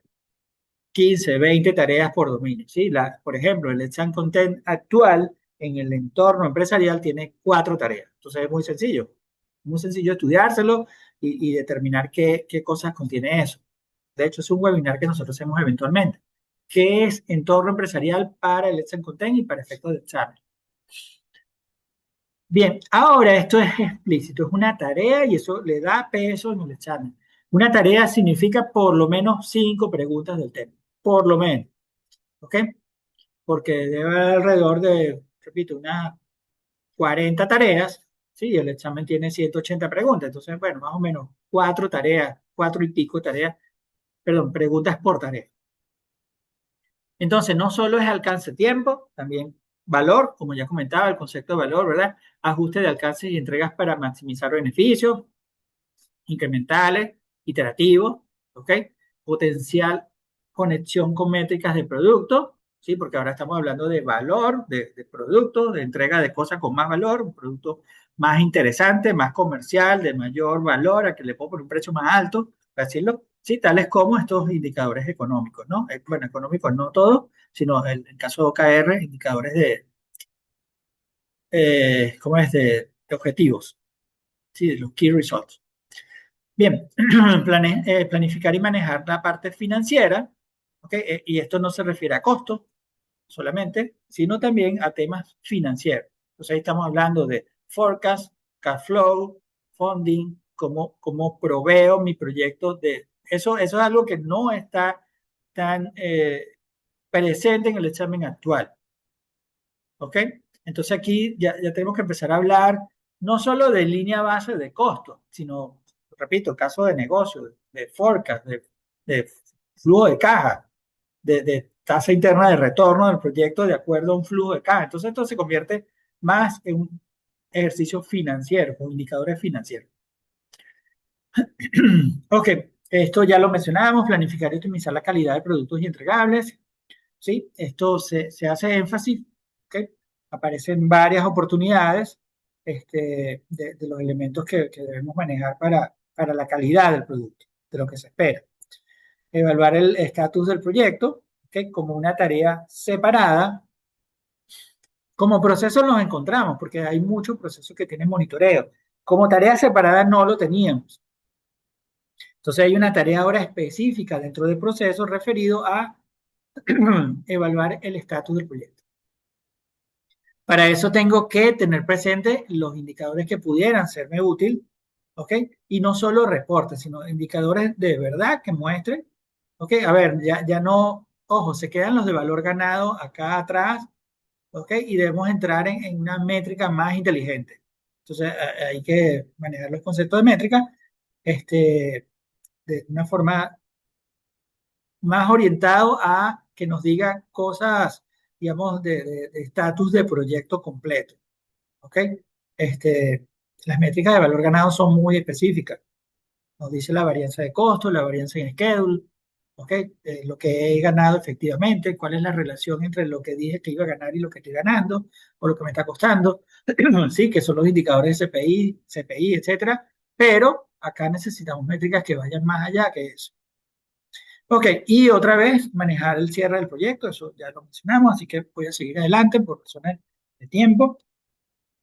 15, 20 tareas por dominio, ¿sí? Por ejemplo, el Exam Content actual en el entorno empresarial tiene 4 tareas. Entonces es muy sencillo estudiárselo y determinar qué cosas contiene eso. De hecho, es un webinar que nosotros hacemos eventualmente. ¿Qué es entorno empresarial para el Exam Content y para efectos de examen? Bien, ahora esto es explícito, es una tarea y eso le da peso en el examen. Una tarea significa por lo menos 5 preguntas del tema, por lo menos, ¿ok? Porque debe haber alrededor de, repito, unas 40 tareas, ¿sí? El examen tiene 180 preguntas, entonces, bueno, más o menos 4 tareas, 4 y pico tareas, perdón, preguntas por tarea. Entonces, no solo es alcance tiempo, también valor, como ya comentaba, el concepto de valor, ¿verdad? Ajuste de alcances y entregas para maximizar beneficios, incrementales, iterativos, ¿ok? Potencial conexión con métricas de producto, ¿sí? Porque ahora estamos hablando de valor, de producto, de entrega de cosas con más valor, un producto más interesante, más comercial, de mayor valor, a que le puedo poner un precio más alto, para decirlo, ¿sí? Tales como estos indicadores económicos, ¿no? Bueno, económicos no todos, sino en el caso de OKR, indicadores ¿cómo es? De objetivos, ¿sí? De los key results. Bien, planificar y manejar la parte financiera, ¿ok? Y esto no se refiere a costos solamente, sino también a temas financieros. Entonces ahí estamos hablando de forecast, cash flow, funding, cómo proveo mi proyecto de... Eso es algo que no está tan presente en el examen actual, ¿ok? Entonces aquí ya tenemos que empezar a hablar no solo de línea base de costos, sino, repito, caso de negocio, de forecast, de flujo de caja, de tasa interna de retorno del proyecto de acuerdo a un flujo de caja. Entonces esto se convierte más en un ejercicio financiero, con indicadores financieros. Ok, esto ya lo mencionábamos, planificar y optimizar la calidad de productos y entregables. ¿Sí? Esto se hace énfasis, ¿okay? Aparecen varias oportunidades de los elementos que debemos manejar para la calidad del producto, de lo que se espera. Evaluar el estatus del proyecto, ¿okay? Como una tarea separada. Como proceso nos encontramos, porque hay muchos procesos que tienen monitoreo. Como tarea separada no lo teníamos. Entonces hay una tarea ahora específica dentro del proceso referido a evaluar el estatus del proyecto. Para eso tengo que tener presente los indicadores que pudieran serme útil, ¿ok? Y no solo reportes, sino indicadores de verdad que muestren, ¿ok? A ver, ya no, ojo, se quedan los de valor ganado acá atrás, ¿ok? Y debemos entrar en una métrica más inteligente. Entonces, hay que manejar los conceptos de métrica de una forma más orientado a que nos diga cosas, digamos, de estatus de proyecto completo. ¿Ok? Este, las métricas de valor ganado son muy específicas. Nos dice la varianza de costo, la varianza en schedule, ¿ok? Lo que he ganado efectivamente, cuál es la relación entre lo que dije que iba a ganar y lo que estoy ganando, o lo que me está costando, sí, que son los indicadores de CPI, etcétera. Pero acá necesitamos métricas que vayan más allá que eso. Ok, y otra vez manejar el cierre del proyecto, eso ya lo mencionamos, así que voy a seguir adelante por razones de tiempo.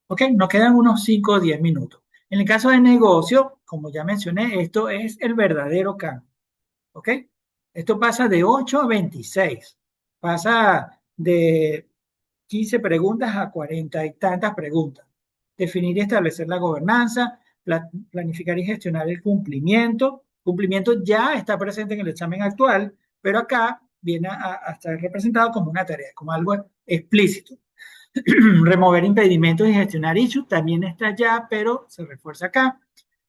Ok, nos quedan unos 5 o 10 minutos. En el caso de negocio, como ya mencioné, esto es el verdadero cambio. Ok, esto pasa de 8 a 26 pasa de 15 preguntas a 40 y tantas preguntas. Definir y establecer la gobernanza, planificar y gestionar el cumplimiento. Cumplimiento ya está presente en el examen actual, pero acá viene a estar representado como una tarea, como algo explícito. Remover impedimentos y gestionar issues también está ya, pero se refuerza acá.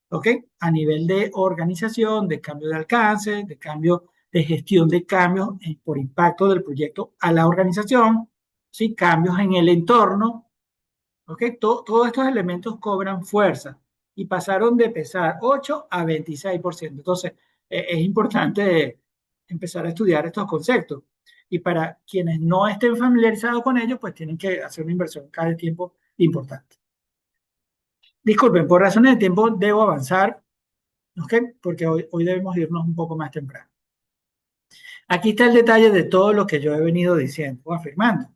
¿Ok? A nivel de organización, de cambio de alcance, de cambio de gestión de cambios por impacto del proyecto a la organización, ¿sí? Cambios en el entorno, ¿ok? Todos estos elementos cobran fuerza y pasaron de pesar 8 a 26%. Entonces, es importante empezar a estudiar estos conceptos. Y para quienes no estén familiarizados con ellos, pues tienen que hacer una inversión cada tiempo importante. Disculpen, por razones de tiempo debo avanzar. ¿Ok? Porque hoy debemos irnos un poco más temprano. Aquí está el detalle de todo lo que yo he venido diciendo o afirmando.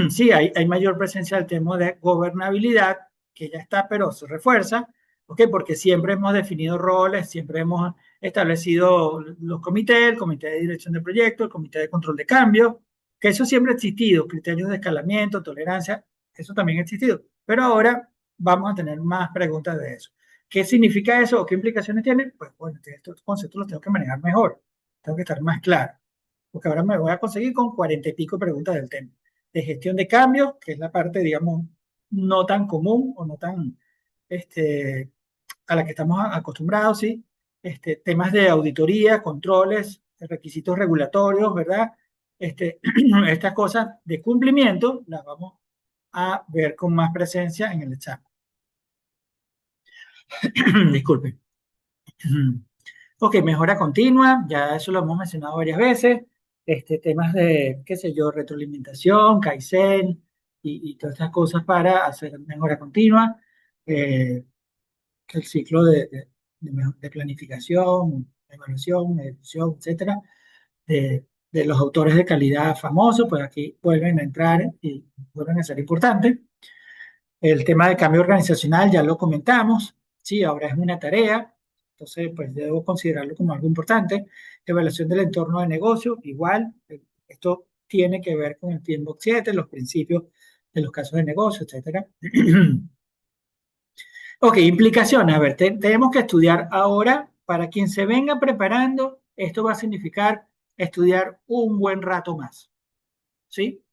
Sí, hay mayor presencia del tema de gobernabilidad, que ya está, pero se refuerza, ¿ok? Porque siempre hemos definido roles, siempre hemos establecido los comités, el comité de dirección de proyecto, el comité de control de cambio, que eso siempre ha existido, criterios de escalamiento, tolerancia, eso también ha existido. Pero ahora vamos a tener más preguntas de eso. ¿Qué significa eso o qué implicaciones tiene? Pues bueno, estos conceptos los tengo que manejar mejor, tengo que estar más claro, porque ahora me voy a conseguir con 40 y pico preguntas del tema de gestión de cambios, que es la parte, digamos, no tan común o no tan a la que estamos acostumbrados, ¿sí? Temas de auditoría, controles, requisitos regulatorios, ¿verdad? Estas cosas de cumplimiento las vamos a ver con más presencia en el examen. Disculpen. Ok, mejora continua, ya eso lo hemos mencionado varias veces. Temas de, qué sé yo, retroalimentación, Kaizen y todas estas cosas para hacer mejora continua. El ciclo de planificación, evaluación, ejecución, etcétera, de los autores de calidad famosos, pues aquí vuelven a entrar y vuelven a ser importantes. El tema de cambio organizacional ya lo comentamos, sí, ahora es una tarea, entonces pues debo considerarlo como algo importante. Evaluación del entorno de negocio, igual, esto tiene que ver con el PMBOK 7, los principios de los casos de negocio, etcétera. Ok, implicaciones. A ver, tenemos que estudiar ahora. Para quien se venga preparando, esto va a significar estudiar un buen rato más. ¿Sí?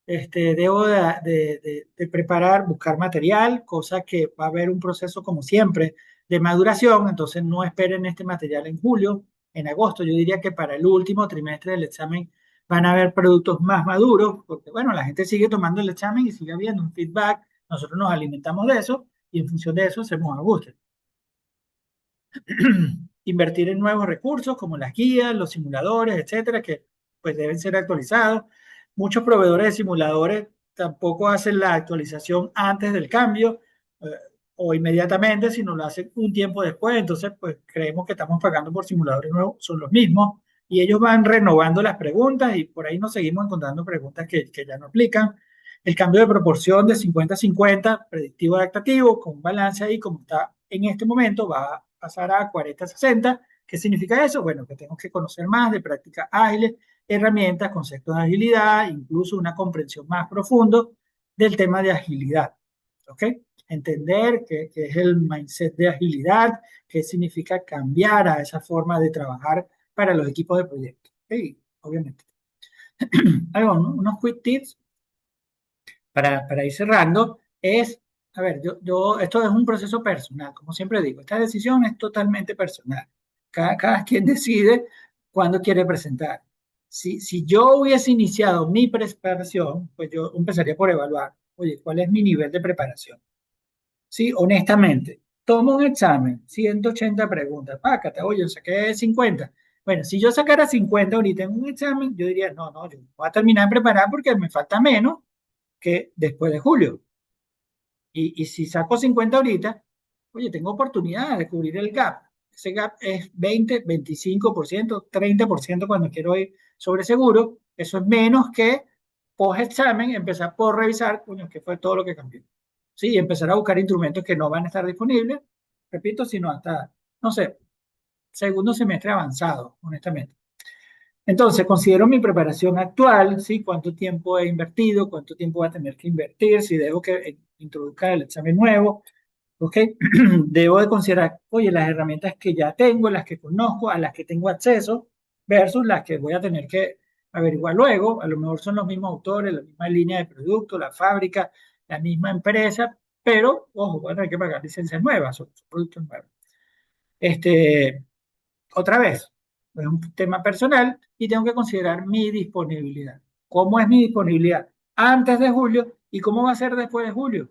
Debo de preparar, buscar material, cosa que va a haber un proceso, como siempre, de maduración. Entonces, no esperen este material en julio, en agosto. Yo diría que para el último trimestre del examen van a haber productos más maduros, porque, bueno, la gente sigue tomando el examen y sigue habiendo un feedback. Nosotros nos alimentamos de eso y en función de eso hacemos ajustes. Invertir en nuevos recursos como las guías, los simuladores, etcétera, que pues deben ser actualizados. Muchos proveedores de simuladores tampoco hacen la actualización antes del cambio eh, o inmediatamente, sino lo hacen un tiempo después. Entonces, pues creemos que estamos pagando por simuladores nuevos, son los mismos y ellos van renovando las preguntas y por ahí nos seguimos encontrando preguntas que ya no aplican. El cambio de proporción de 50-50, predictivo adaptativo, con un balance ahí como está en este momento, va a pasar a 40-60. ¿Qué significa eso? Bueno, que tengo que conocer más de prácticas ágiles, herramientas, conceptos de agilidad, incluso una comprensión más profunda del tema de agilidad. ¿Ok? Entender qué es el mindset de agilidad, qué significa cambiar a esa forma de trabajar para los equipos de proyecto. ¿Ok? Obviamente. Hay unos quick tips para ir cerrando, es, a ver, esto es un proceso personal, como siempre digo, esta decisión es totalmente personal. Cada quien decide cuándo quiere presentar. Si yo hubiese iniciado mi preparación, pues yo empezaría por evaluar, oye, ¿cuál es mi nivel de preparación? Sí, honestamente, tomo un examen, 180 preguntas, pácate, oye, yo saqué 50. Bueno, si yo sacara 50 ahorita en un examen, yo diría, no, no, yo voy a terminar de preparar porque me falta menos que después de julio. Y si saco 50 ahorita, oye, tengo oportunidad de cubrir el gap. Ese gap es 20, 25%, 30% cuando quiero ir sobre seguro. Eso es menos que post examen empezar por revisar, coño, qué fue todo lo que cambió. Sí, empezar a buscar instrumentos que no van a estar disponibles, repito, sino hasta, no sé, segundo semestre avanzado, honestamente. Entonces, considero mi preparación actual, ¿sí? Cuánto tiempo he invertido, cuánto tiempo voy a tener que invertir, si debo que introduzca el examen nuevo, ¿ok? Debo de considerar, oye, las herramientas que ya tengo, las que conozco, a las que tengo acceso, versus las que voy a tener que averiguar luego. A lo mejor son los mismos autores, la misma línea de producto, la fábrica, la misma empresa, pero, ojo, voy a tener que pagar licencias nuevas, son productos nuevos. Este, otra vez, es un tema personal y tengo que considerar mi disponibilidad. ¿Cómo es mi disponibilidad antes de julio y cómo va a ser después de julio?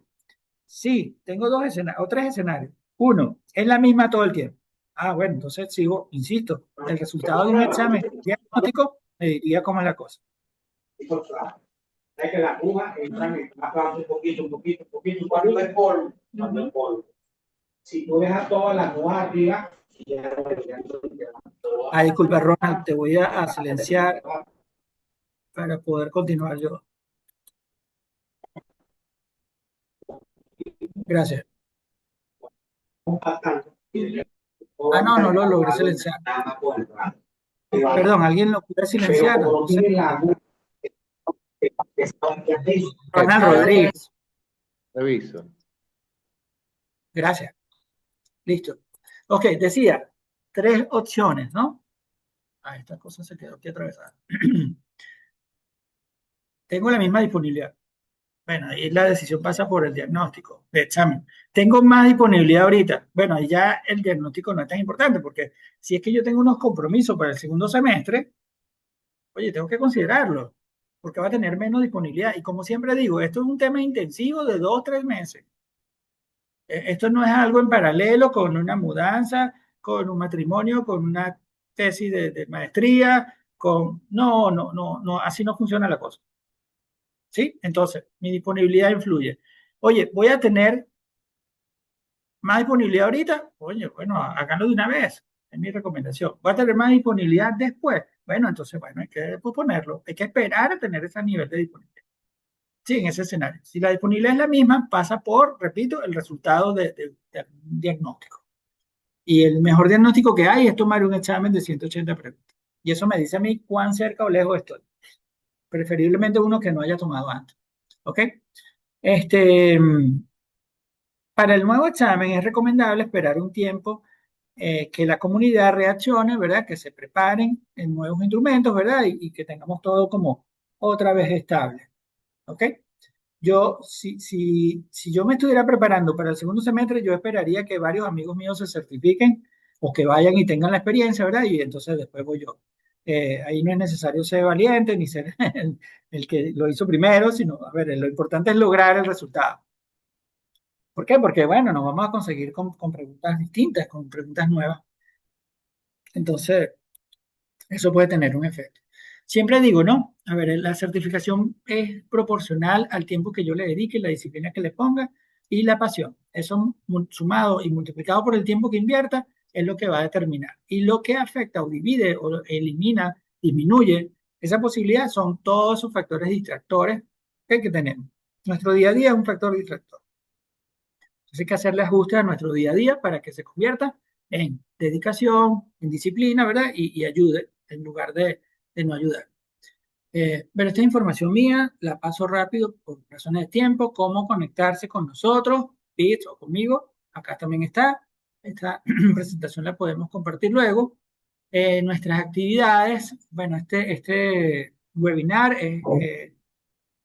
Sí, tengo dos escenarios o tres escenarios. Uno, es la misma todo el tiempo. Ah, bueno, entonces sigo, insisto, el resultado de un examen diagnóstico me diría cómo es la cosa. Es que la aguja entra un poquito, un poquito, un poquito, cuando es polvo, cuando es polvo. Si tú dejas todas las agujas arriba, ah, disculpa, Ronald, te voy a silenciar para poder continuar yo. Gracias. Ah, no, no lo logré silenciar. Perdón, ¿alguien lo puede silenciar? No sé. Ronald Rodríguez. Reviso. Gracias. Listo. Ok, decía, tres opciones, ¿no? Ah, esta cosa se quedó aquí atravesada. Tengo la misma disponibilidad. Bueno, ahí la decisión pasa por el diagnóstico de examen. Tengo más disponibilidad ahorita. Bueno, ahí ya el diagnóstico no es tan importante porque si es que yo tengo unos compromisos para el segundo semestre, oye, tengo que considerarlo porque va a tener menos disponibilidad. Y como siempre digo, esto es un tema intensivo de 2 o 3 meses. Esto no es algo en paralelo con una mudanza, con un matrimonio, con una tesis de maestría, con... No, no, no, no, así no funciona la cosa. ¿Sí? Entonces, mi disponibilidad influye. Oye, voy a tener más disponibilidad ahorita. Oye, bueno, háganlo de una vez. Es mi recomendación. Voy a tener más disponibilidad después. Bueno, entonces, bueno, hay que posponerlo. Hay que esperar a tener ese nivel de disponibilidad. Sí, en ese escenario. Si la disponibilidad es la misma, pasa por, repito, el resultado de un diagnóstico. Y el mejor diagnóstico que hay es tomar un examen de 180 preguntas. Y eso me dice a mí cuán cerca o lejos estoy. Preferiblemente uno que no haya tomado antes. ¿Ok? Este, para el nuevo examen es recomendable esperar un tiempo que la comunidad reaccione, ¿verdad? Que se preparen en nuevos instrumentos, ¿verdad? Y que tengamos todo como otra vez estable. ¿Ok? Si yo me estuviera preparando para el segundo semestre, yo esperaría que varios amigos míos se certifiquen o que vayan y tengan la experiencia, ¿verdad? Y entonces después voy yo. Ahí no es necesario ser valiente ni ser el que lo hizo primero, sino, a ver, lo importante es lograr el resultado. ¿Por qué? Porque, bueno, nos vamos a conseguir con preguntas distintas, con preguntas nuevas. Entonces, eso puede tener un efecto. Siempre digo, ¿no? A ver, la certificación es proporcional al tiempo que yo le dedique, la disciplina que le ponga y la pasión. Eso sumado y multiplicado por el tiempo que invierta es lo que va a determinar. Y lo que afecta o divide o elimina, disminuye esa posibilidad son todos esos factores distractores que tenemos. Nuestro día a día es un factor distractor. Entonces hay que hacerle ajustes a nuestro día a día para que se convierta en dedicación, en disciplina, ¿verdad? Y ayude en lugar de no ayudar. Pero esta información mía la paso rápido por razones de tiempo, cómo conectarse con nosotros, Pete o conmigo. Acá también está. Esta presentación la podemos compartir luego. Nuestras actividades, bueno, este webinar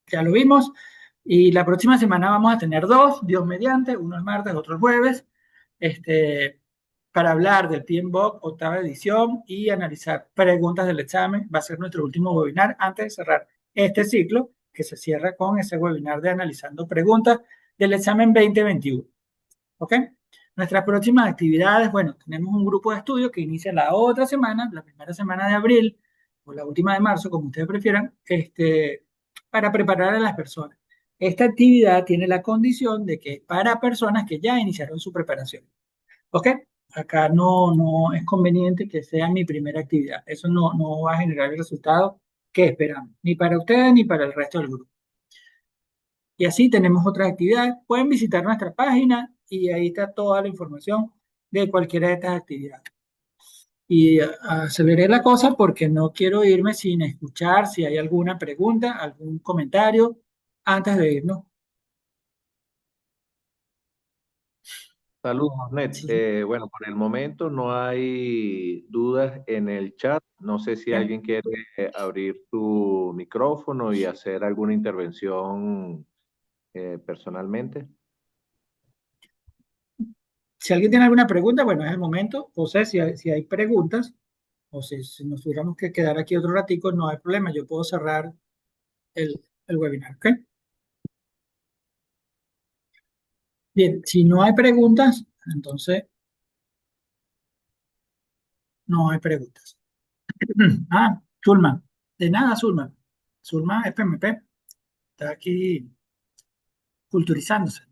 ya lo vimos. Y la próxima semana vamos a tener dos, Dios mediante, uno el martes, otro el jueves, para hablar del PMBOK, octava edición, y analizar preguntas del examen. Va a ser nuestro último webinar antes de cerrar este ciclo, que se cierra con ese webinar de analizando preguntas del examen 2021. ¿Ok? Nuestras próximas actividades, bueno, tenemos un grupo de estudio que inicia la otra semana, la primera semana de abril, o la última de marzo, como ustedes prefieran, para preparar a las personas. Esta actividad tiene la condición de que para personas que ya iniciaron su preparación. ¿Ok? Acá no es conveniente que sea mi primera actividad. Eso no va a generar el resultado que esperamos, ni para ustedes ni para el resto del grupo. Y así tenemos otras actividades. Pueden visitar nuestra página y ahí está toda la información de cualquiera de estas actividades. Y aceleré la cosa porque no quiero irme sin escuchar si hay alguna pregunta, algún comentario antes de irnos. Saludos, Ned. Sí, Bueno, por el momento no hay dudas en el chat. No sé si ok. alguien quiere abrir tu micrófono y hacer alguna intervención personalmente. Si alguien tiene alguna pregunta, bueno, es el momento. O sea, si hay preguntas, o si nos tuviéramos que quedar aquí otro ratico, no hay problema. Yo puedo cerrar el webinar, ¿ok? Bien, si no hay preguntas, entonces no hay preguntas. Zulma. De nada, Zulma. Zulma es PMP. Está aquí culturizándose.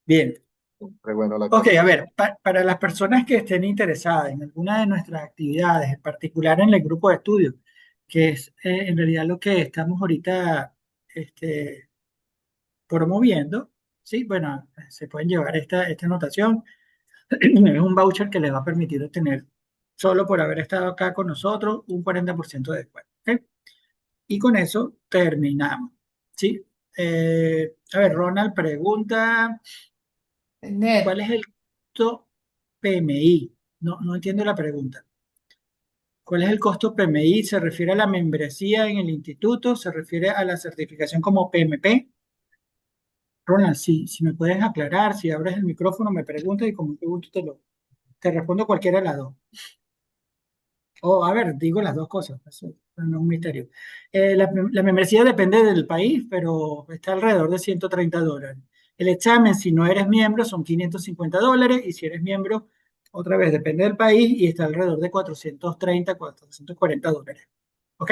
Bien. Re bueno la Ok, a actualización. ver, para las personas que estén interesadas en alguna de nuestras actividades, en particular en el grupo de estudio, que es en realidad lo que estamos ahorita este, promoviendo, sí, bueno, se pueden llevar esta anotación. Es un voucher que les va a permitir obtener, solo por haber estado acá con nosotros, un 40% de descuento. ¿Ok? Y con eso terminamos. ¿Sí? A ver, Ronald pregunta, Ned, ¿cuál es el costo PMI? No entiendo la pregunta. ¿Cuál es el costo PMI? ¿Se refiere a la membresía en el instituto? ¿Se refiere a la certificación como PMP? Ronald, si me puedes aclarar, si abres el micrófono, me preguntas y con mucho gusto te respondo cualquiera de las dos. O, a ver, digo las dos cosas, eso no es un misterio. La membresía depende del país, pero está alrededor de $130. El examen, si no eres miembro, son $550, y si eres miembro, otra vez depende del país y está alrededor de 430, $440. ¿Ok?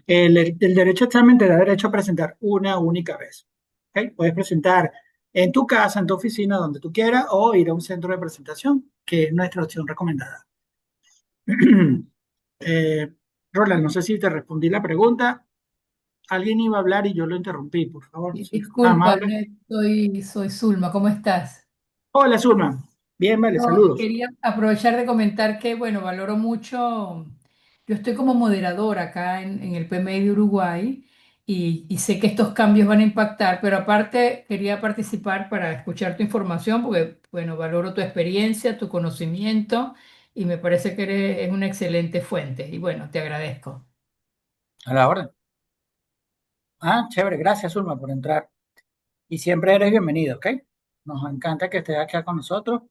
El derecho a examen te da derecho a presentar una única vez. ¿Ok? Puedes presentar en tu casa, en tu oficina, donde tú quieras, o ir a un centro de presentación, que es nuestra opción recomendada. Eh, Roland, no sé si te respondí la pregunta. Alguien iba a hablar y yo lo interrumpí, por favor. Sí. disculpa, Amable. Ned, soy Zulma, ¿cómo estás? Hola, Zulma. Bien, vale, No, saludos. quería aprovechar de comentar que, bueno, valoro mucho, yo estoy como moderadora acá en el PMI de Uruguay y sé que estos cambios van a impactar, pero aparte quería participar para escuchar tu información porque, bueno, valoro tu experiencia, tu conocimiento y me parece que es una excelente fuente y, bueno, te agradezco. A la orden. Chévere, gracias, Zulma, por entrar. Y siempre eres bienvenido, ¿ok? Nos encanta que estés acá con nosotros,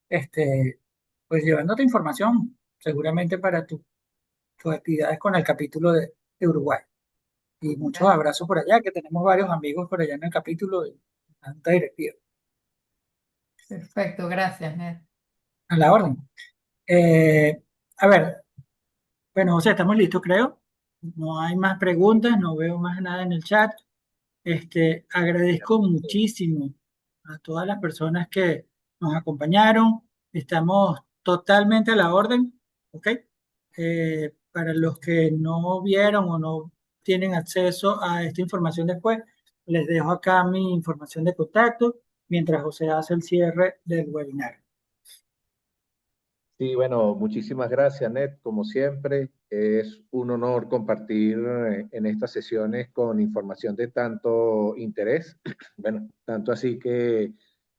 este, pues llevándote información, seguramente para tus actividades con el capítulo de Uruguay. Y muchos abrazos por allá, que tenemos varios amigos por allá en el capítulo de la Junta Directiva. Perfecto, gracias, Ned. A la orden. Eh, a ver, bueno, José, estamos listos, creo. No hay más preguntas, no veo más nada en el chat. Agradezco muchísimo a todas las personas que nos acompañaron. Estamos totalmente a la orden, ¿ok? Para los que no vieron o no tienen acceso a esta información después, les dejo acá mi información de contacto mientras José hace el cierre del webinar. Sí, bueno, muchísimas gracias, Ned. Como siempre, es un honor compartir en estas sesiones con información de tanto interés. Bueno, tanto así que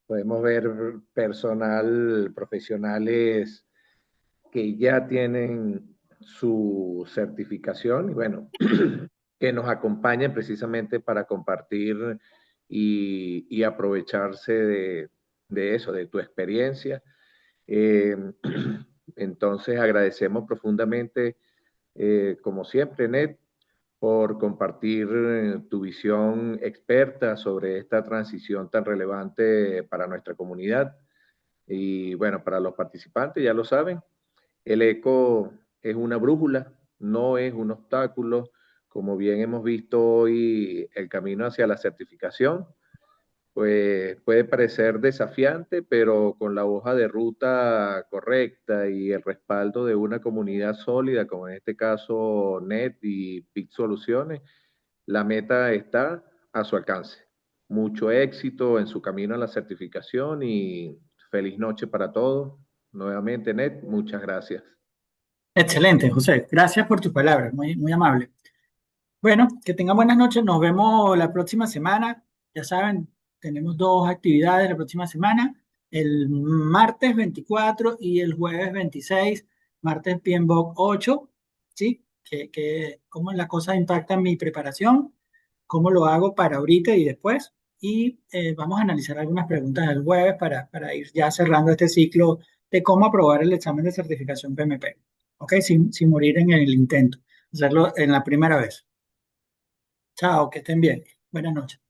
podemos ver personal, profesionales que ya tienen su certificación y bueno, que nos acompañen precisamente para compartir y aprovecharse de eso, de tu experiencia. Eh, entonces agradecemos profundamente, como siempre, Ned, por compartir tu visión experta sobre esta transición tan relevante para nuestra comunidad. Y bueno, para los participantes, ya lo saben, el eco es una brújula, no es un obstáculo. Como bien hemos visto hoy, el camino hacia la certificación pues puede parecer desafiante, pero con la hoja de ruta correcta y el respaldo de una comunidad sólida, como en este caso NET y PIC Soluciones, la meta está a su alcance. Mucho éxito en su camino a la certificación y feliz noche para todos. Nuevamente, Net, muchas gracias. Excelente, José. Gracias por tus palabras, muy, muy amable. Bueno, que tengan buenas noches. Nos vemos la próxima semana. Ya saben, tenemos dos actividades la próxima semana, el martes 24 y el jueves 26, martes PMBOK 8, ¿sí? Cómo la cosa impacta en mi preparación, cómo lo hago para ahorita y después. Y vamos a analizar algunas preguntas del jueves para ir ya cerrando este ciclo de cómo aprobar el examen de certificación PMP, ¿ok? Sin morir en el intento, hacerlo en la primera vez. Chao, que estén bien. Buenas noches.